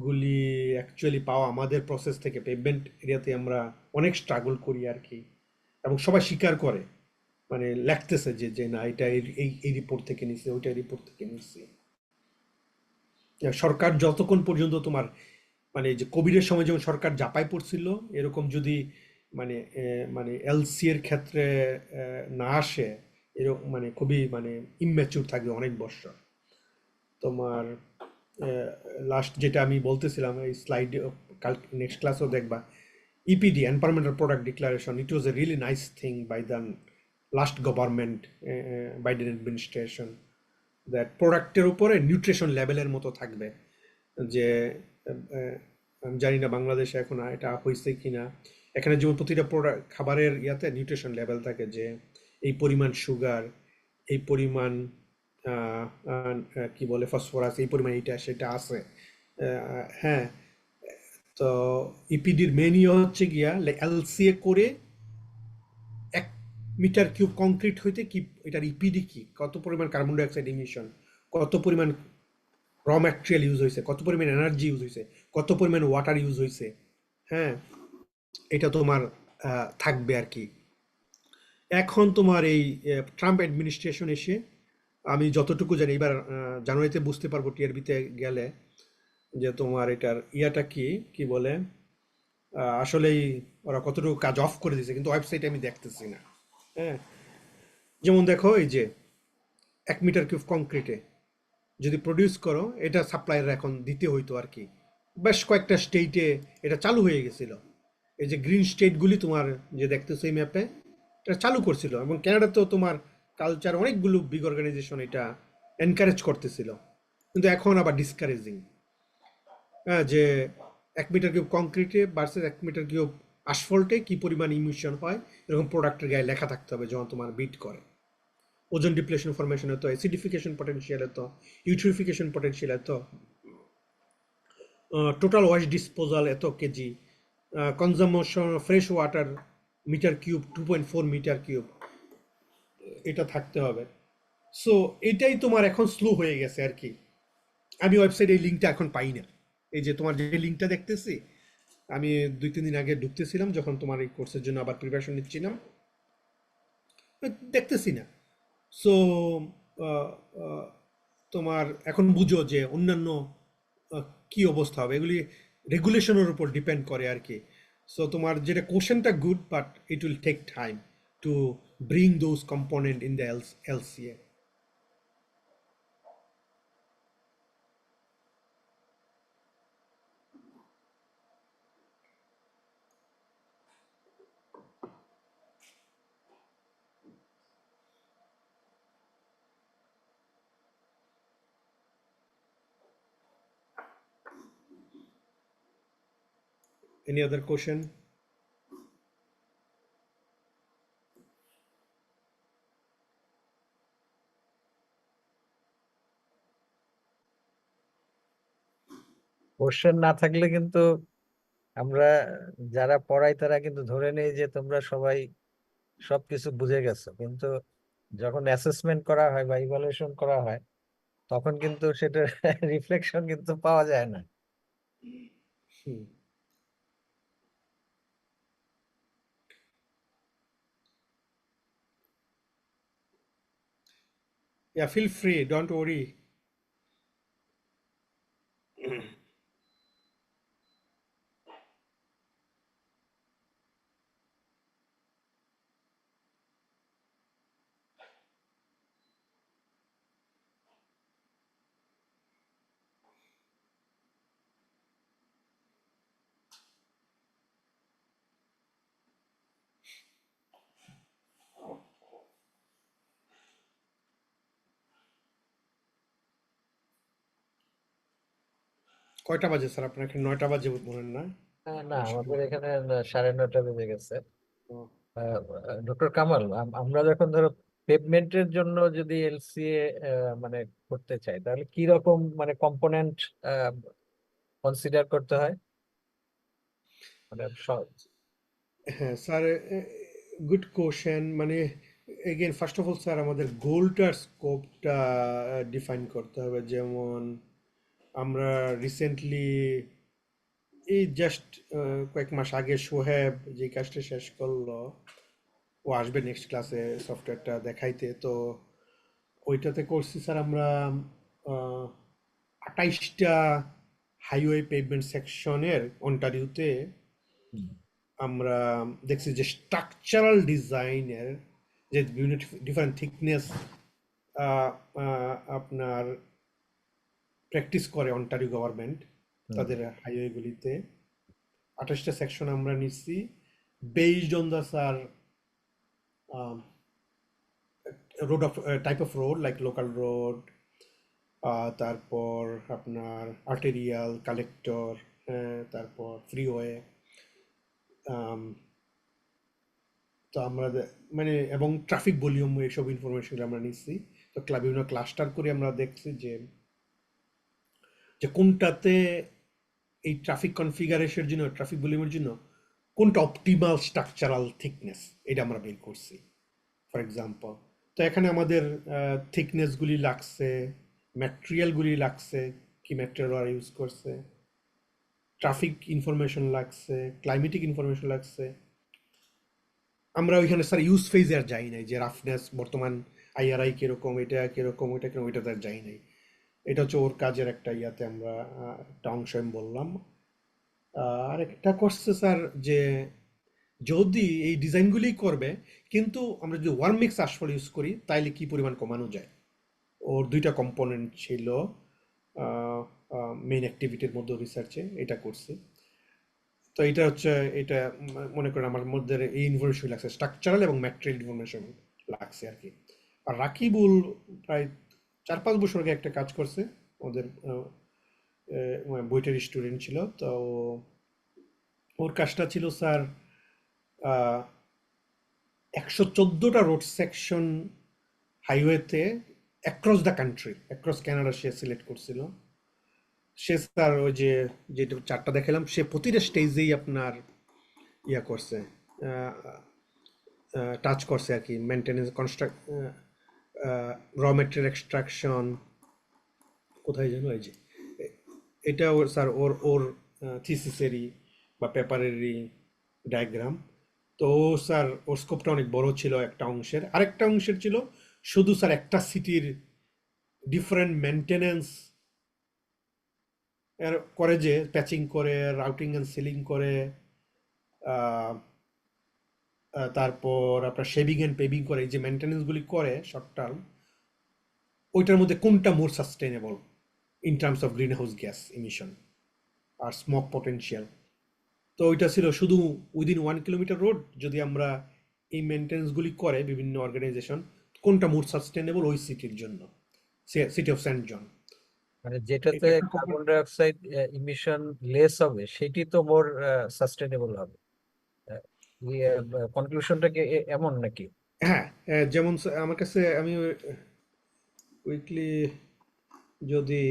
গুলি অ্যাকচুয়ালি পাওয়া আমাদের প্রসেস থেকে পেভমেন্ট এরিয়াতে আমরা অনেক স্ট্রাগল করি আর কি, এবং সবাই স্বীকার করে মানে লাগতেছে যে যে না এটা এই রিপোর্ট থেকে নিচ্ছে, ওইটা রিপোর্ট থেকে নিচ্ছে। সরকার যতক্ষণ পর্যন্ত তোমার মানে যে কোভিডের সময় যেমন সরকার জাপায় পড়ছিল, এরকম যদি মানে এলসি এর ক্ষেত্রে না আসে, এরকম মানে খুবই মানে ইম্যাচিউর থাকবে অনেক বছর। তোমার লাস্ট যেটা আমি বলতেছিলাম এই স্লাইডে, কাল নেক্সট ক্লাসও দেখবা, EPD environmental product declaration, it was a really nice thing by the last government, Biden administration, that প্রোডাক্টের উপরে নিউট্রিশন লেভেলের মতো থাকবে। যে আমি জানি না বাংলাদেশে এখন এটা হয়েছে কিনা, এখানে যেমন প্রতিটা প্রোডাক্ট খাবারের ইয়াতে নিউট্রিশন লেভেল থাকে, যে এই পরিমাণ সুগার, এই পরিমাণ কি বলে ফসফরাস, এই পরিমাণ এটা সেটা আছে। হ্যাঁ, তো ইপিডির মেন ইয়ে হচ্ছে গিয়া এলসিএ করে 1 মিটার কিউব কংক্রিট হইতে কি এটার ইপিডি কি, কত পরিমাণ কার্বন ডাইঅক্সাইড ইমিশন, কত পরিমাণ র ম্যাটেরিয়াল ইউজ হয়েছে, কত পরিমাণ এনার্জি ইউজ হয়েছে, কত পরিমাণ ওয়াটার ইউজ হয়েছে। হ্যাঁ, এটা তোমার থাকবে আর কি। এখন তোমার এই ট্রাম্প অ্যাডমিনিস্ট্রেশন এসে আমি যতটুকু জানি, এবার জানুয়ারিতে বুঝতে পারবো টিআরবিতে গেলে, যে তোমার এটার ইয়াটা কি কি বলে আসলেই ওরা কতটুকু কাজ অফ করে দিয়েছে, কিন্তু ওয়েবসাইটে আমি দেখতেছি না। হ্যাঁ, যেমন দেখো এই যে 1 মিটার কিউব কংক্রিটে যদি প্রডিউস করো, এটা সাপ্লায়ার এখন দিতে হইতো আর কি। বেশ কয়েকটা স্টেটে এটা চালু হয়ে গেছিল, এই যে গ্রিন স্টেটগুলি তোমার যে দেখতেছো এই ম্যাপে, এটা চালু করছিল, এবং ক্যানাডাতেও তোমার কালচার অনেকগুলো বিগ অর্গানাইজেশন এটা এনকারেজ করতেছিল, কিন্তু এখন আবার ডিসকারেজিং। হ্যাঁ, যে 1 মিটার কিউব কংক্রিটে ভার্সেস 1 মিটার কিউব আশফল্টে কি পরিমাণ ইমিশন হয়, এরকম প্রোডাক্টের গায়ে লেখা থাকতে হবে যখন তোমার বিট করে। ওজন ডিপ্লেশন ফরমেশন এত, অ্যাসিডিফিকেশন পটেনশিয়াল এত, ইউট্রিফিকেশন পটেনশিয়াল এত, টোটাল ওয়াশ ডিসপোজাল এত kg, consumption fresh water metre cube 2.4 metre cube, এটা থাকতে হবে। সো এটাই তোমার এখন স্লো হয়ে গেছে আর কি। আমি ওয়েবসাইটে এই লিঙ্কটা এখন পাই না, এই যে তোমার যে লিঙ্কটা দেখতেছি, আমি 2-3 দিন আগে ঢুকতেছিলাম যখন তোমার এই কোর্সের জন্য আবার প্রিপারেশন নিচ্ছিলাম, দেখতেছি না। সো তোমার এখন বুঝো যে অন্যান্য কি অবস্থা হবে, এগুলি রেগুলেশনের উপর ডিপেন্ড করে আর কি। সো তোমার যেটা কোশ্চেনটা good, but it will take time to bring those component in the LCA. Any other question? Question না থাকলে কিন্তু আমরা যারা পড়াই তারা কিন্তু ধরে নেই যে তোমরা সবাই সবকিছু বুঝে গেছো, কিন্তু যখন অ্যাসেসমেন্ট করা হয় বা ইভালুয়েশন করা হয় তখন কিন্তু সেটার রিফ্লেকশন কিন্তু পাওয়া যায় না। Yeah, feel free, don't worry. কয়টা বাজে স্যার আপনার এখানে? 9টা বাজে মনে না? না, আমাদের এখানে 9:30 বেজে গেছে। ও, ডক্টর কামাল, আমরা যখন ধরো পেভমেন্টের জন্য যদি এলসিএ মানে করতে চাই, তাহলে কি রকম মানে কম্পোনেন্ট কনসিডার করতে হয়? মানে হ্যাঁ স্যার, গুড কোশ্চেন। মানে again first of all sir আমাদের গোলটার স্কোপটা ডিফাইন করতে হবে। যেমন আমরা রিসেন্টলি এই জাস্ট কয়েক মাস আগে সোহেব যে কাজটা শেষ করলো, ও আসবে নেক্সট ক্লাসে সফটওয়্যারটা দেখাইতে, তো ওইটাতে করছি স্যার আমরা 28টা হাইওয়ে পেভমেন্ট সেকশনের অন্টারিওতে আমরা দেখছি যে স্ট্রাকচারাল ডিজাইনের যে বিভিন্ন ডিফারেন্ট থিকনেস আপনার প্র্যাকটিস করে অন্টারিও গভর্নমেন্ট তাদের হাইওয়েগুলিতে 28টা সেকশন আমরা নিচ্ছি based on the sir road of type of road like local road, তারপর আপনার আর্টেরিয়াল কালেক্টর, তারপর ফ্রিওয়ে। তো আমরা মানে এবং ট্রাফিক ভলিউম এইসব ইনফরমেশন আমরা নিচ্ছি। তো বিভিন্ন ক্লাস্টার করে আমরা দেখছি যে কোনটাতে এই ট্রাফিক কনফিগারেশনের জন্য, ট্রাফিক ভলিউমের জন্য কোনটা অপটিমাল স্ট্রাকচারাল থিকনেস, এটা আমরা বের করছি ফর এক্সাম্পল। তো এখানে আমাদের থিকনেসগুলি লাগছে, ম্যাটেরিয়ালগুলি লাগছে, কি ম্যাটেরিয়াল ওরা ইউজ করছে, ট্রাফিক ইনফরমেশন লাগছে, ক্লাইমেটিক ইনফরমেশন লাগছে। আমরা ওইখানে স্যার ইউজ ফেজে আর যাই নাই, যে রাফনেস বর্তমান আইআরআই কিরকম, এটা কিরকম, ওইটা কিরকম, ওইটাতে আর যাই নাই। এটা হচ্ছে ওর কাজের একটা ইয়াতে আমরা একটা অংশ আমি বললাম। আর একটা করছে স্যার যে যদি এই ডিজাইনগুলি করবে, কিন্তু আমরা যদি ওয়ার্ম মিক্স আসফল ইউজ করি তাইলে কি পরিমাণ কমানো যায়। ওর দুইটা কম্পোনেন্ট ছিল মেইন অ্যাক্টিভিটির মধ্যে রিসার্চে, এটা করছি। তো এটা হচ্ছে, এটা মনে করেন আমার মধ্যে এই ইনফরমেশন লাগছে, স্ট্রাকচারাল এবং ম্যাটেরিয়াল ইনফরমেশন লাগছে আর কি। আর রাকিবুল প্রায় 4-5 বছর আগে একটা কাজ করছে, ওদের বুয়েটের স্টুডেন্ট ছিল। তো ওর কাজটা ছিল স্যার 114টা রোড সেকশন হাইওয়েতে across the country, across Canada say select করছিল। সে স্যার ওই যে যেটা চারটা দেখালাম, সে প্রতিটা স্টেজেই আপনার ইয়া করছে, টাচ করছে আর কি, মেনটেনেন্স, কনস্ট্রাক্ট, র মেটেরিয়াল এক্সট্রাকশন, কোথায় যেন এই যে এটা ওর স্যার ওর থিসিসেরই বা পেপারেরই ডায়াগ্রাম। তো স্যার ওর স্কোপটা অনেক বড় ছিল একটা অংশের। আরেকটা অংশের ছিল শুধু স্যার একটা সিটির ডিফারেন্ট মেনটেনেন্স এর করে, যে প্যাচিং করে, রাউটিং অ্যান্ড সিলিং করে, তারপর আপনার শেভিং অ্যান্ড পেভিং করে, এই যে মেনটেনেন্সগুলি করে শর্ট টার্ম, ওইটার মধ্যে কোনটা more sustainable in terms of greenhouse gas emission আর স্মোক পটেনশিয়াল। তো ওইটা ছিল শুধু উইদিন 1 কিলোমিটার রোড, যদি আমরা এই মেনটেন্সগুলি করে বিভিন্ন অর্গানাইজেশন, কোনটা মোর সাস্টেনেবল ওই সিটির জন্য, সিটি অফ সেন্ট জন। মানে যেটাতে carbon die oxide emission less হবে সেটি তো মোর সাস্টেনেবল হবে। কনক্লুশনটা কি এমন নাকি? হ্যাঁ, যেমন আমার কাছে, আমি উইকলি যদি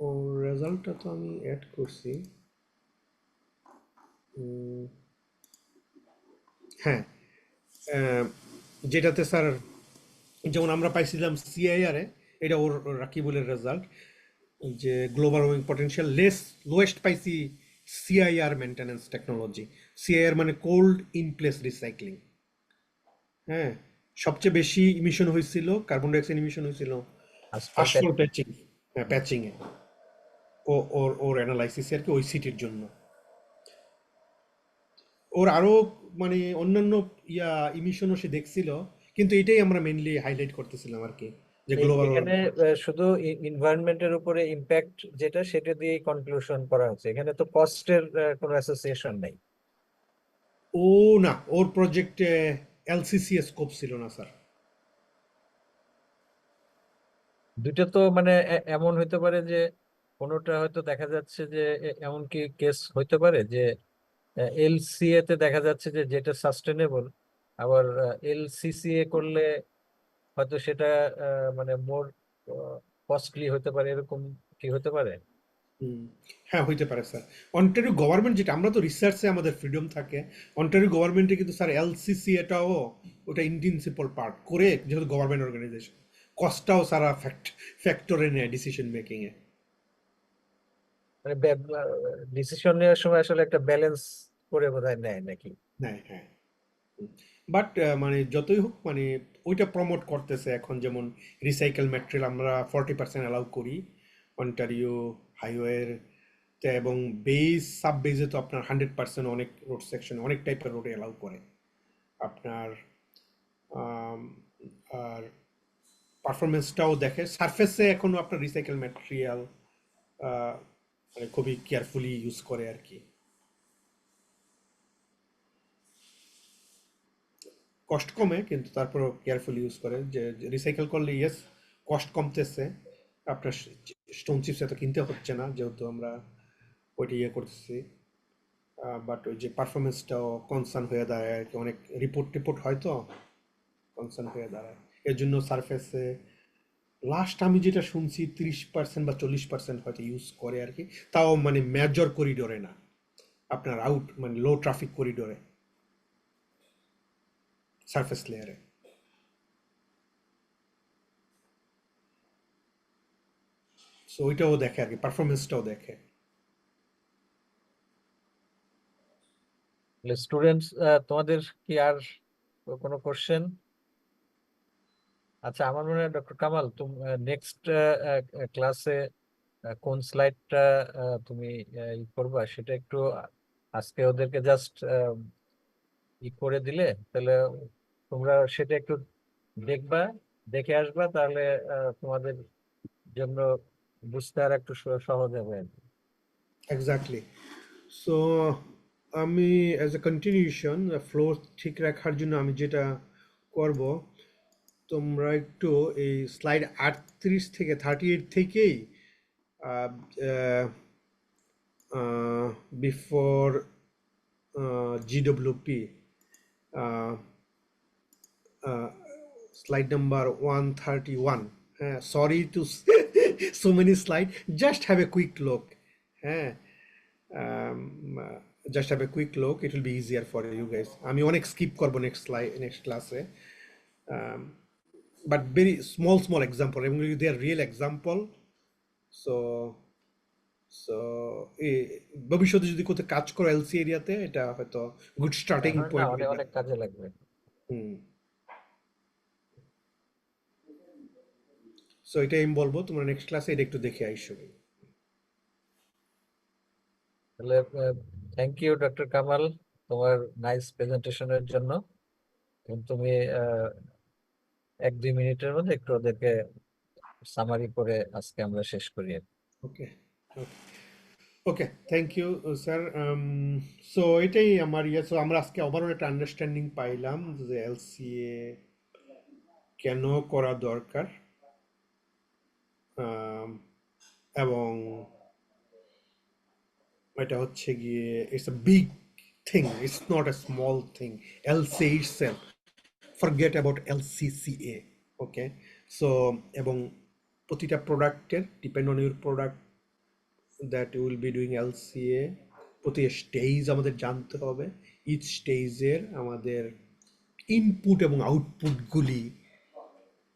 ওর রেজাল্টটা তো আমি অ্যাড করছি, হ্যাঁ, যেটাতে স্যার যেমন আমরা পাইছিলাম সিআইআরে, এটা ওর রাকিবুলের রেজাল্ট, যে গ্লোবাল ওয়ার্মিং পটেনশিয়াল লোয়েস্ট পাইছি সিআইআর মেনটেন্যান্স টেকনোলজি। সিআইআর মানে কোল্ড ইন প্লেস রিসাইক্লিং। হ্যাঁ, সবচেয়ে বেশি ইমিশন হয়েছিল, কার্বন ডাইঅক্সাইড ইমিশন হয়েছিল আসফল প্যাচিং, হ্যাঁ প্যাচিংয়ে, ওর অ্যানালাইসিস আর কি ওই সিটির জন্য। ওর আরো মানে অন্যান্য ইমিশনও সে দেখছিল, কিন্তু এটাই আমরা মেইনলি হাইলাইট করতেছিলাম আর কি, যে গ্লোবাল এখানে শুধু এনভায়রনমেন্টের উপরে ইম্প্যাক্ট যেটা, সেটা দিয়ে কনক্লুশন করা হচ্ছে, এখানে তো কস্টের কোনো অ্যাসোসিয়েশন নেই। ও না, ওর প্রজেক্টে এলসিসি স্কোপ ছিল না স্যার। দুটো তো মানে এমন হইতে পারে যে কোনোটা হয়তো দেখা যাচ্ছে যে এমন কি কেস হইতে পারে যে এলসিএ তে দেখা যাচ্ছে যে যেটা সাস্টেনেবল, আবার এলসিসিএ করলে হয়তো সেটা মানে মোর কস্টলি হতে পারে, এরকম কি হতে পারে? হ্যাঁ, হইতে পারে স্যার। অন্টারিও গভর্নমেন্ট, যেটা আমরা তো রিসার্চে আমাদের ফ্রিডম থাকে, অন্টারিও গভর্নমেন্টে কিন্তু স্যার এলসিসি এটাও ওটা ইনপ্রিন্সিপাল পার্ট করে, যেহেতু গভর্নমেন্ট অর্গানাইজেশন, কস্টটাও সারা ফ্যাক্টরে নেয় ডিসিশন মেকিং এ। মানে ডিসিশন নেওয়ার সময় আসলে একটা ব্যালেন্স করে বোধহয় নেয় নাকি? হ্যাঁ হ্যাঁ, বাট মানে যতই হোক মানে ওইটা প্রমোট করতেছে এখন, যেমন রিসাইকেল ম্যাটেরিয়াল আমরা 40% অ্যালাউ করি অন্টারিও হাইওয়ের, এবং বেস সাব বেসে তো আপনার 100% অনেক রোড সেকশন অনেক টাইপের রোডে অ্যালাউ করে আপনার। আম, আর পারফরমেন্সটাও দেখে। সারফেসে এখনো আপনার রিসাইকেল ম্যাটেরিয়াল মানে খুবই কেয়ারফুলি ইউজ করে আর কি। কষ্ট কমে কিন্তু তারপরও কেয়ারফুল ইউজ করে, যে রিসাইকেল করলে ইয়েস কস্ট কমতেছে, আপনার স্টোন চিপস এত কিনতে হচ্ছে না যেহেতু আমরা ওইটা ইয়ে করতেছি। বাট ওই যে পারফরমেন্সটাও কনসার্ন হয়ে দাঁড়ায় আর কি, অনেক রিপোর্ট হয় তো কনসার্ন হয়ে দাঁড়ায়। এর জন্য সারফেসে লাস্ট আমি যেটা শুনছি 30% বা 40% হয়তো ইউজ করে আর কি, তাও মানে মেজর করিডোরে না, আপনার আউট মানে লো ট্রাফিক করিডোরে সারফেস লেয়ারে। সো ওইটাও দেখে আর কি, পারফরমেন্সটাও দেখে। স্টুডেন্টস তোমাদের কি আর কোনো কোশ্চেন? আচ্ছা, আমার মনে হয় ডক্টর কামাল তুমি নেক্সট ক্লাসে কোন স্লাইডটা তুমি ই করবা সেটা একটু আজকে ওদেরকে জাস্ট ই করে দিলে তাহলে তোমরা সেটা একটু দেখবা, দেখে আসবা, তাহলে তোমাদের জন্য বুঝতে আর একটু সহজ হবে আর কি। এক্স্যাক্টলি। সো আমি অ্যাজ এ কন্টিনিউশন ফ্লো ঠিক রাখার জন্য আমি যেটা করব, তোমরা একটু এই স্লাইড 38 থেকে 38 থেকেই before GWP slide number 131. Sorry to so many slide. Just have a quick look. Just have a quick look. It will be easier for you guys. আমি অনেক skip করব next slide, next classে. But very small example. এবং they are real example. So ভবিষ্যতে যদি কোথাও কাজ করো LC এরিয়াতে, এটা হয়তো গুড স্টার্টিং না, পয়েন্ট। অনেক কাজে লাগবে। সো এটাই আমি বলবো, তোমরা নেক্সট ক্লাসে এটা একটু দেখে আইসো। তাহলে থ্যাংক ইউ ডক্টর কামাল তোমার নাইস প্রেজেন্টেশনের জন্য। তুমি 1-2 মিনিটের মধ্যে একটু ওদেরকে সামারি করে আজকে আমরা শেষ করি। ওকে ওকে, থ্যাংক ইউ স্যার। সো এটাই আমার ইয়ে। সো আমরা আজকে ওভারঅল একটা আন্ডারস্ট্যান্ডিং পাইলাম যে এলসিএ কেন করা দরকার, এবং এটা হচ্ছে গিয়ে it's a big thing, it's not a small thing. LCA itself, forget about LCCA. Okay, so এবং প্রতিটা প্রোডাক্টের depend on your product that you will be doing LCA, প্রতি স্টেজ আমাদের জানতে হবে। ইচ স্টেজের আমাদের ইনপুট এবং আউটপুটগুলি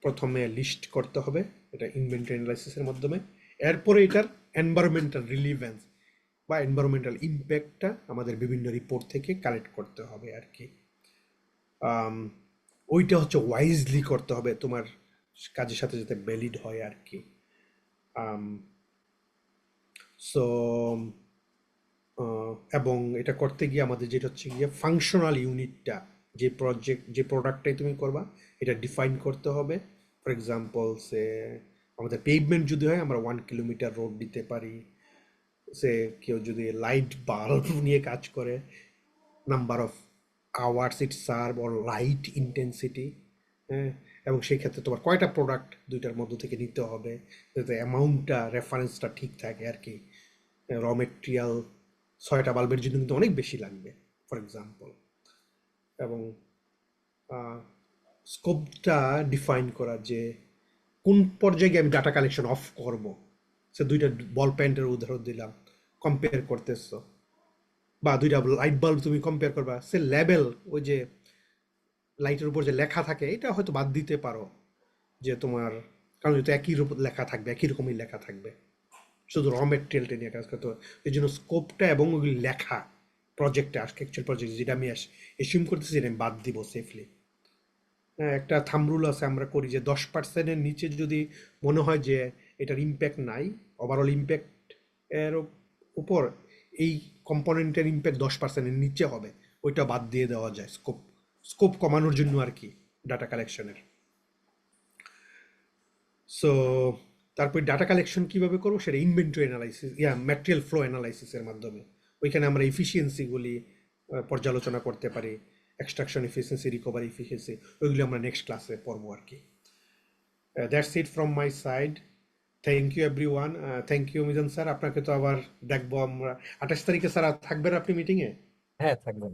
প্রথমে লিস্ট করতে হবে, এটা ইনভেন্টরি অ্যানালাইসিসের মাধ্যমে। এরপরে এটার এনভায়রনমেন্টাল রিলিভেন্স বা এনভায়রনমেন্টাল ইম্প্যাক্টটা আমাদের বিভিন্ন রিপোর্ট থেকে কালেক্ট করতে হবে আর কি। ওইটা হচ্ছে ওয়াইজলি করতে হবে, তোমার কাজের সাথে যাতে ভ্যালিড হয় আর কি। সো এবং এটা করতে গিয়ে আমাদের যেটা হচ্ছে গিয়ে ফাংশনাল ইউনিটটা, যে প্রোডাক্টটাই তুমি করবা এটা ডিফাইন করতে হবে। ফর এক্সাম্পল সে আমাদের পেভমেন্ট যদি হয়, আমরা 1 কিলোমিটার রোড দিতে পারি। সে কেউ যদি লাইট বাল্ব নিয়ে কাজ করে, number of hours it serve or light intensity. এবং সেই ক্ষেত্রে তোমার কয়টা প্রোডাক্ট দুইটার মধ্য থেকে নিতে হবে যাতে অ্যামাউন্টটা রেফারেন্সটা ঠিক থাকে আর কি। র মেটেরিয়াল 6টা বাল্বের জন্য কিন্তু অনেক বেশি লাগবে ফর এক্সাম্পল। এবং স্কোপটা ডিফাইন করা, যে কোন পর্যায়ে আমি ডাটা কালেকশন অফ করব। সে 2টা বল প্যান্টের উদাহরণ দিলাম, কম্পেয়ার করতেছ, বা 2টা লাইট বাল্ব তুমি কম্পেয়ার করবা, সে লেভেল ওই যে লাইটের উপর যে লেখা থাকে এটা হয়তো বাদ দিতে পারো, যে তোমার কারণ যেহেতু একই লেখা থাকবে, একই রকমই লেখা থাকবে, শুধু র মেটেরিয়ালটা নিয়ে কাজ করতে হবে। এই জন্য স্কোপটা এবং ওই লেখা প্রজেক্টে আর্কিটেকচার প্রজেক্ট যেটা আমি এসিউম করতেছি যেটা আমি বাদ দিব সেফলি। একটা থাম্ব রুল আছে আমরা করি যে 10%-এর নিচে যদি মনে হয় যে এটার ইম্প্যাক্ট নাই, ওভারঅল ইম্প্যাক্ট এর উপর এই কম্পোনেন্টের ইম্প্যাক্ট 10%-এর নিচে হবে, ওইটা বাদ দিয়ে দেওয়া যায় স্কোপ কমানোর জন্য আর কি ডাটা কালেকশনের। সো তারপর ডাটা কালেকশন কিভাবে করবো সেটা ইনভেন্টরি অ্যানালাইসিস ম্যাটেরিয়াল ফ্লো অ্যানালাইসিসের মাধ্যমে। ওইখানে আমরা এফিসিয়েন্সিগুলি পর্যালোচনা করতে পারি, এক্সট্রাকশন এফিসিয়েন্সি, রিকভারি এফিসিয়েন্সি, ওইগুলি আমরা নেক্সট ক্লাসে পড়বো আর কি। That's it from my side. Thank you everyone. Thank you Mizan sir, আপনাকে তো আবার দেখবো আমরা 28 তারিখে। স্যার থাকবেন আপনি মিটিংয়ে? হ্যাঁ, থাকবেন।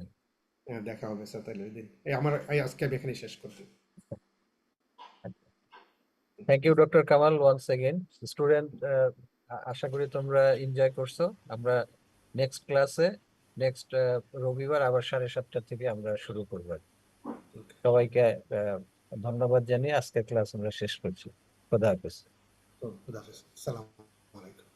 হ্যাঁ, দেখা হবে স্যার তাহলে ওই দিন। আজকে আমি এখানে শেষ করছি। Thank you doctor Kamal once again. Student, আশা করি তোমরা এনজয় করছো। আমরা নেক্সট ক্লাসে নেক্সট রবিবার আবার 7:30 থেকে আমরা শুরু করবো। সবাইকে ধন্যবাদ জানিয়ে আজকের ক্লাস আমরা শেষ করছি। খোদা হাফেজ। খুদা হাফেজ। আসসালামু আলাইকুম।